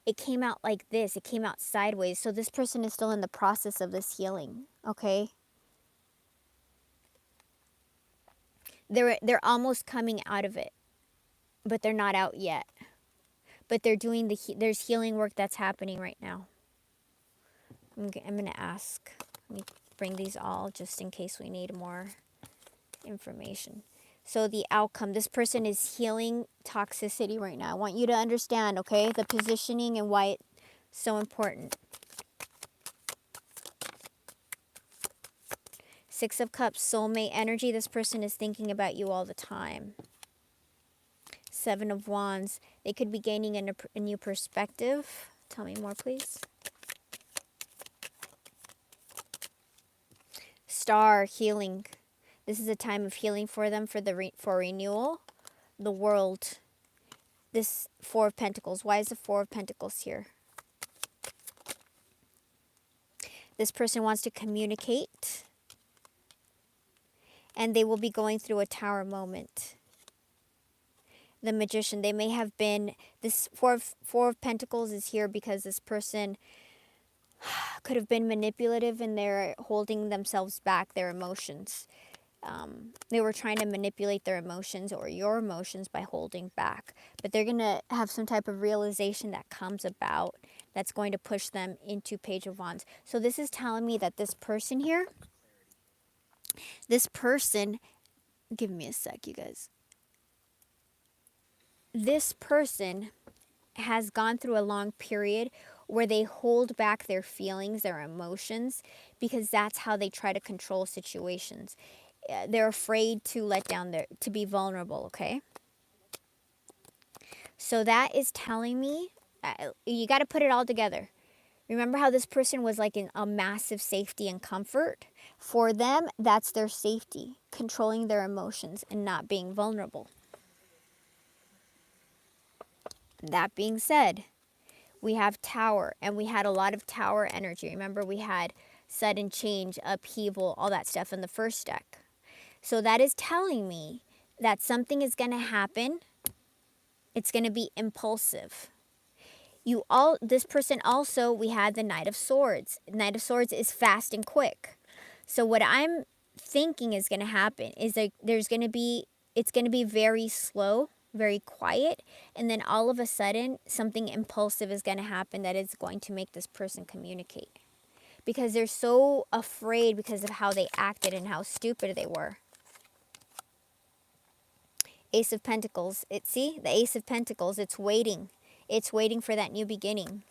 It came out like this. It came out sideways. So this person is still in the process of this healing, okay? They're almost coming out of it, but they're not out yet. But they're doing there's healing work that's happening right now. I'm going to ask. Let me bring these all just in case we need more information. So the outcome, this person is healing toxicity right now. I want you to understand, okay, the positioning and why it's so important. Six of Cups, soulmate energy. This person is thinking about you all the time. Seven of Wands. They could be gaining a new perspective. Tell me more, please. Star, healing. This is a time of healing for them, for renewal. The World. This Four of Pentacles. Why is the Four of Pentacles here? This person wants to communicate. And they will be going through a Tower moment. The Magician. They may have been... This Four of Pentacles is here because this person could have been manipulative and they're holding themselves back, their emotions. They were trying to manipulate their emotions or your emotions by holding back. But they're going to have some type of realization that comes about that's going to push them into Page of Wands. So this is telling me that this person here, this person, give me a sec, you guys. This person has gone through a long period where they hold back their feelings, their emotions, because that's how they try to control situations. They're afraid to let down to be vulnerable, okay? So that is telling me, you got to put it all together. Remember how this person was like in a massive safety and comfort? For them, that's their safety, controlling their emotions and not being vulnerable. That being said, we have Tower, and we had a lot of Tower energy. Remember, we had sudden change, upheaval, all that stuff in the first deck. So that is telling me that something is going to happen. It's going to be impulsive. This person also, we had the Knight of Swords. Knight of Swords is fast and quick. So what I'm thinking is going to happen is that it's going to be very slow, very quiet, and then all of a sudden something impulsive is going to happen that is going to make this person communicate. Because they're so afraid because of how they acted and how stupid they were. Ace of Pentacles. The Ace of Pentacles, it's waiting. It's waiting for that new beginning.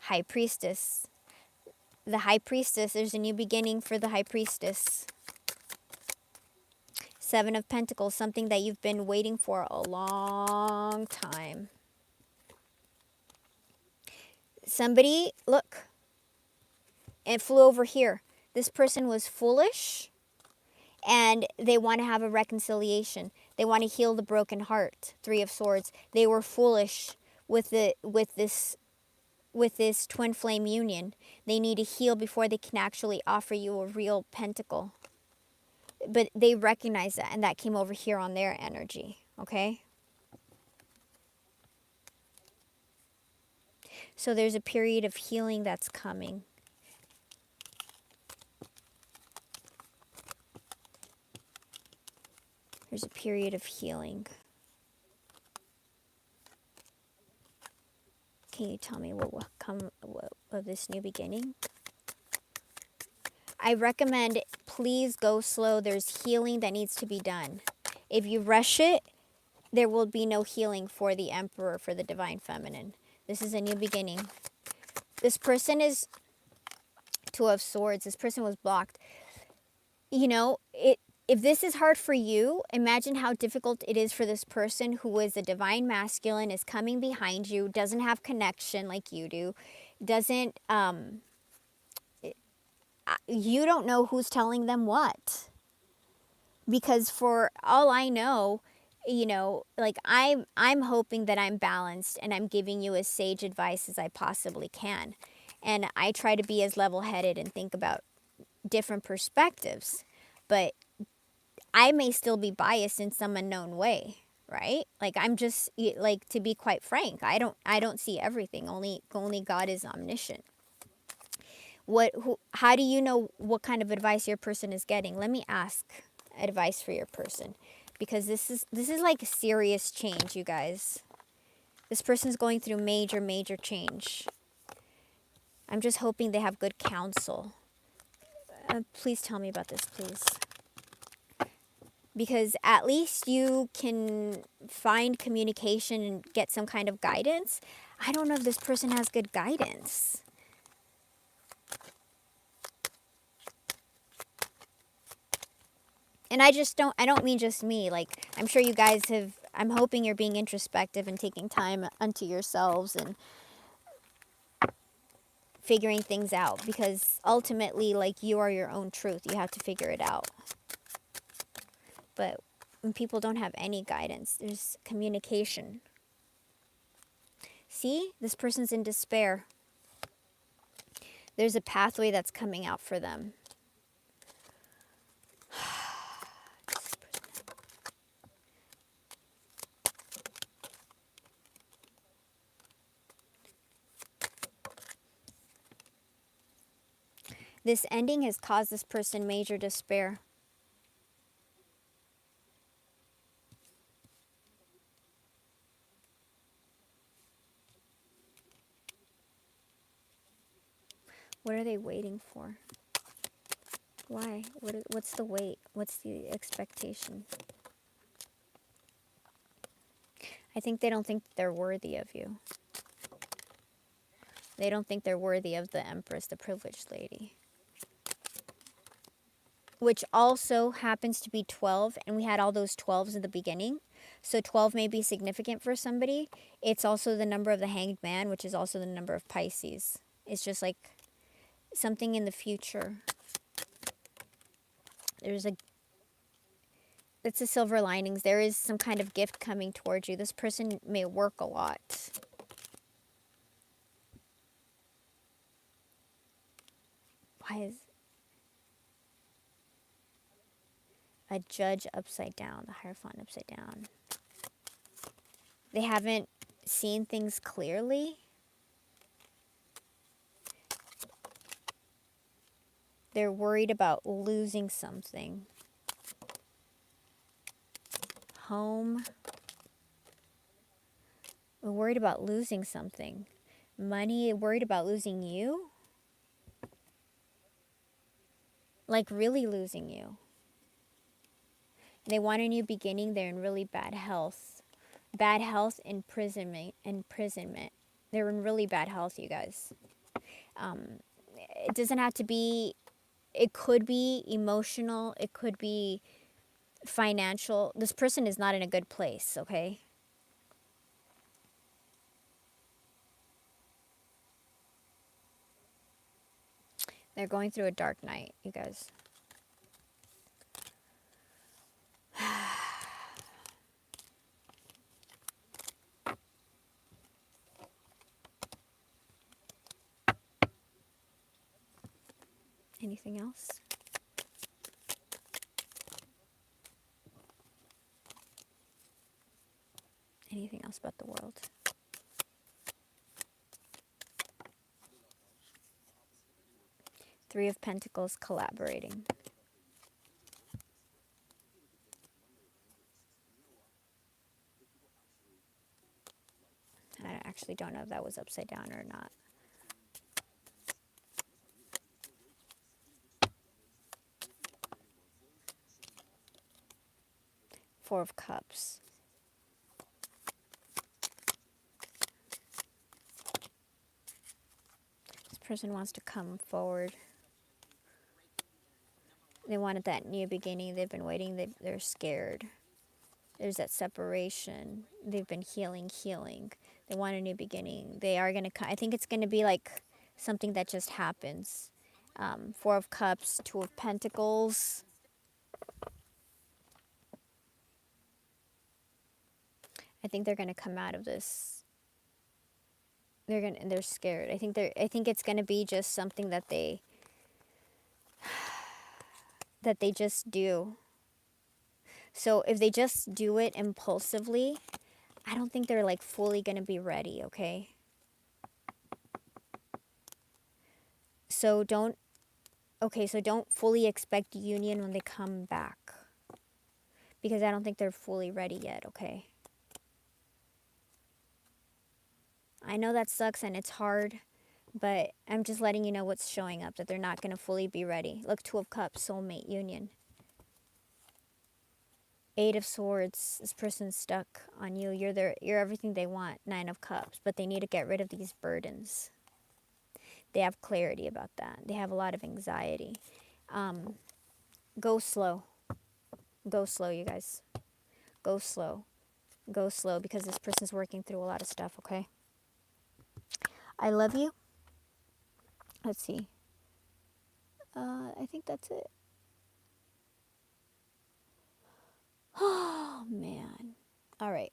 High Priestess. The High Priestess, there's a new beginning for the High Priestess. Seven of Pentacles, something that you've been waiting for a long time. Somebody, look, it flew over here. This person was foolish and they want to have a reconciliation. They want to heal the broken heart. Three of Swords. They were foolish with this twin flame union. They need to heal before they can actually offer you a real pentacle. But they recognize that, and that came over here on their energy, okay? So there's a period of healing that's coming. There's a period of healing. Can you tell me what will come of this new beginning? I recommend please go slow. There's healing that needs to be done. If you rush it, there will be no healing for the Emperor, for the Divine Feminine. This is a new beginning. This person is Two of Swords. This person was blocked. You know, if this is hard for you, imagine how difficult it is for this person who is a Divine Masculine, is coming behind you, doesn't have connection like you do, doesn't, you don't know who's telling them what. Because for all I know, you know, like I'm hoping that I'm balanced and I'm giving you as sage advice as I possibly can. And I try to be as level-headed and think about different perspectives. But I may still be biased in some unknown way, right? Like I'm just like, to be quite frank, I don't see everything. Only God is omniscient. How do you know what kind of advice your person is getting? Let me ask advice for your person, because this is like a serious change, you guys. This person's going through major change. I'm just hoping they have good counsel. Please tell me about this, please. Because at least you can find communication and get some kind of guidance. I don't know if this person has good guidance. And I don't mean just me. Like, I'm sure you guys I'm hoping you're being introspective and taking time unto yourselves and figuring things out. Because ultimately, like, you are your own truth. You have to figure it out. But when people don't have any guidance, there's communication. See? This person's in despair. There's a pathway that's coming out for them. This ending has caused this person major despair. What are they waiting for? Why? What's the wait? What's the expectation? I think they don't think they're worthy of you. They don't think they're worthy of the Empress, the privileged lady. Which also happens to be 12, and we had all those 12s in the beginning. So 12 may be significant for somebody. It's also the number of the Hanged Man, which is also the number of Pisces. It's just like something in the future. It's a silver linings. There is some kind of gift coming towards you. This person may work a lot. Why is a Judge upside down, the Hierophant upside down? They haven't seen things clearly. They're worried about losing something. Home. We're worried about losing something. Money, worried about losing you? Like really losing you. They want a new beginning. They're in really bad health. Bad health, imprisonment. They're in really bad health, you guys. It doesn't have to be, it could be emotional. It could be financial. This person is not in a good place, okay? They're going through a dark night, you guys. Anything else? Anything else about the world? Three of Pentacles collaborating. I actually don't know if that was upside down or not. Four of Cups. This person wants to come forward. They wanted that new beginning. They've been waiting. They're scared. There's that separation. They've been healing. They want a new beginning. They are going to, I think it's going to be like something that just happens. Four of Cups, Two of Pentacles. I think they're going to come out of this. They're scared. I think it's going to be just something that they just do. So if they just do it impulsively, I don't think they're like fully going to be ready, okay? So don't fully expect union when they come back. Because I don't think they're fully ready yet, okay? I know that sucks and it's hard, but I'm just letting you know what's showing up, that they're not going to fully be ready. Look, Two of Cups, soulmate union. Eight of Swords, this person's stuck on you. You're everything they want. Nine of Cups, but they need to get rid of these burdens. They have clarity about that. They have a lot of anxiety. Go slow. Go slow, you guys. Go slow. Go slow, because this person's working through a lot of stuff, okay? I love you. Let's see. I think that's it. Oh, man. All right.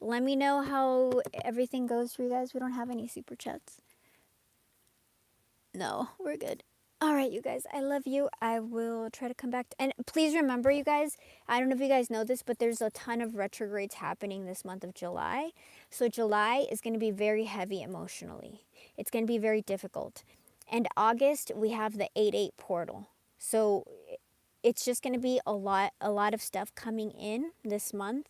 Let me know how everything goes for you guys. We don't have any super chats. No, we're good. All right, you guys, I love you. I will try to come back. And please remember, you guys, I don't know if you guys know this, but there's a ton of retrogrades happening this month of July. So July is going to be very heavy emotionally. It's going to be very difficult. And August, we have the 8-8 portal. So it's just going to be a lot of stuff coming in this month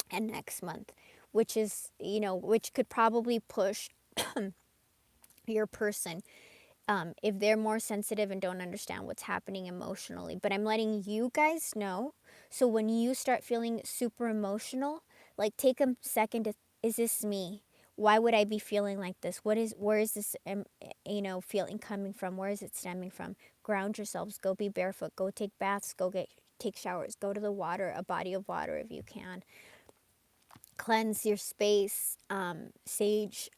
and next month, which is, which could probably push your person if they're more sensitive and don't understand what's happening emotionally. But I'm letting you guys know. So when you start feeling super emotional, like take a second to, is this me? Why would I be feeling like this? Where is this, feeling coming from? Where is it stemming from? Ground yourselves. Go be barefoot. Go take baths. Take showers. Go to the water, a body of water if you can. Cleanse your space. Sage.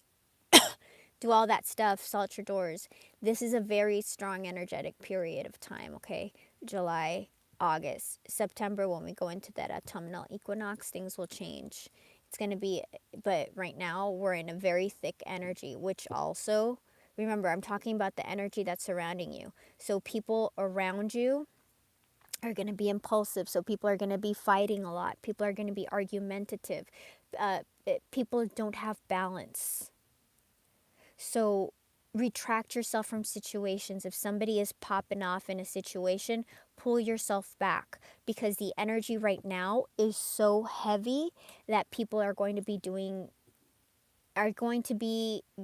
Do all that stuff. Salt your doors. This is a very strong energetic period of time, okay? July, August, September, when we go into that autumnal equinox, things will change. It's going to be, but right now we're in a very thick energy, which also, remember, I'm talking about the energy that's surrounding you. So people around you are going to be impulsive. So people are going to be fighting a lot. People are going to be argumentative. People don't have balance. So retract yourself from situations. If somebody is popping off in a situation, pull yourself back, because the energy right now is so heavy that people are going to be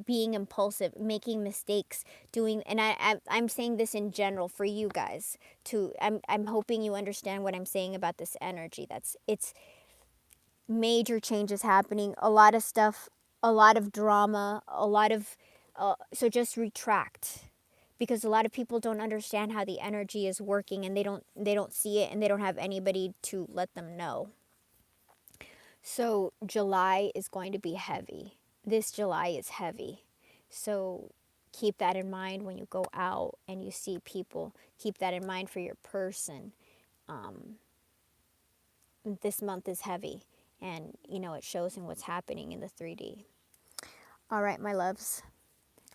being impulsive, making mistakes, and I'm saying this in general for you guys too. I'm hoping you understand what I'm saying about this energy. It's major changes happening, a lot of stuff, a lot of drama, so just retract, because a lot of people don't understand how the energy is working, and they don't see it, and they don't have anybody to let them know. So July is going to be heavy. This July is heavy. So keep that in mind when you go out and you see people. Keep that in mind for your person. This month is heavy, and it shows in what's happening in the 3D. All right, my loves.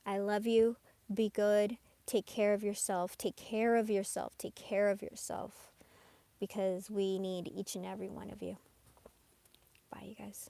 I love you. Be good. Take care of yourself. Take care of yourself. Take care of yourself. Because we need each and every one of you. Bye, you guys.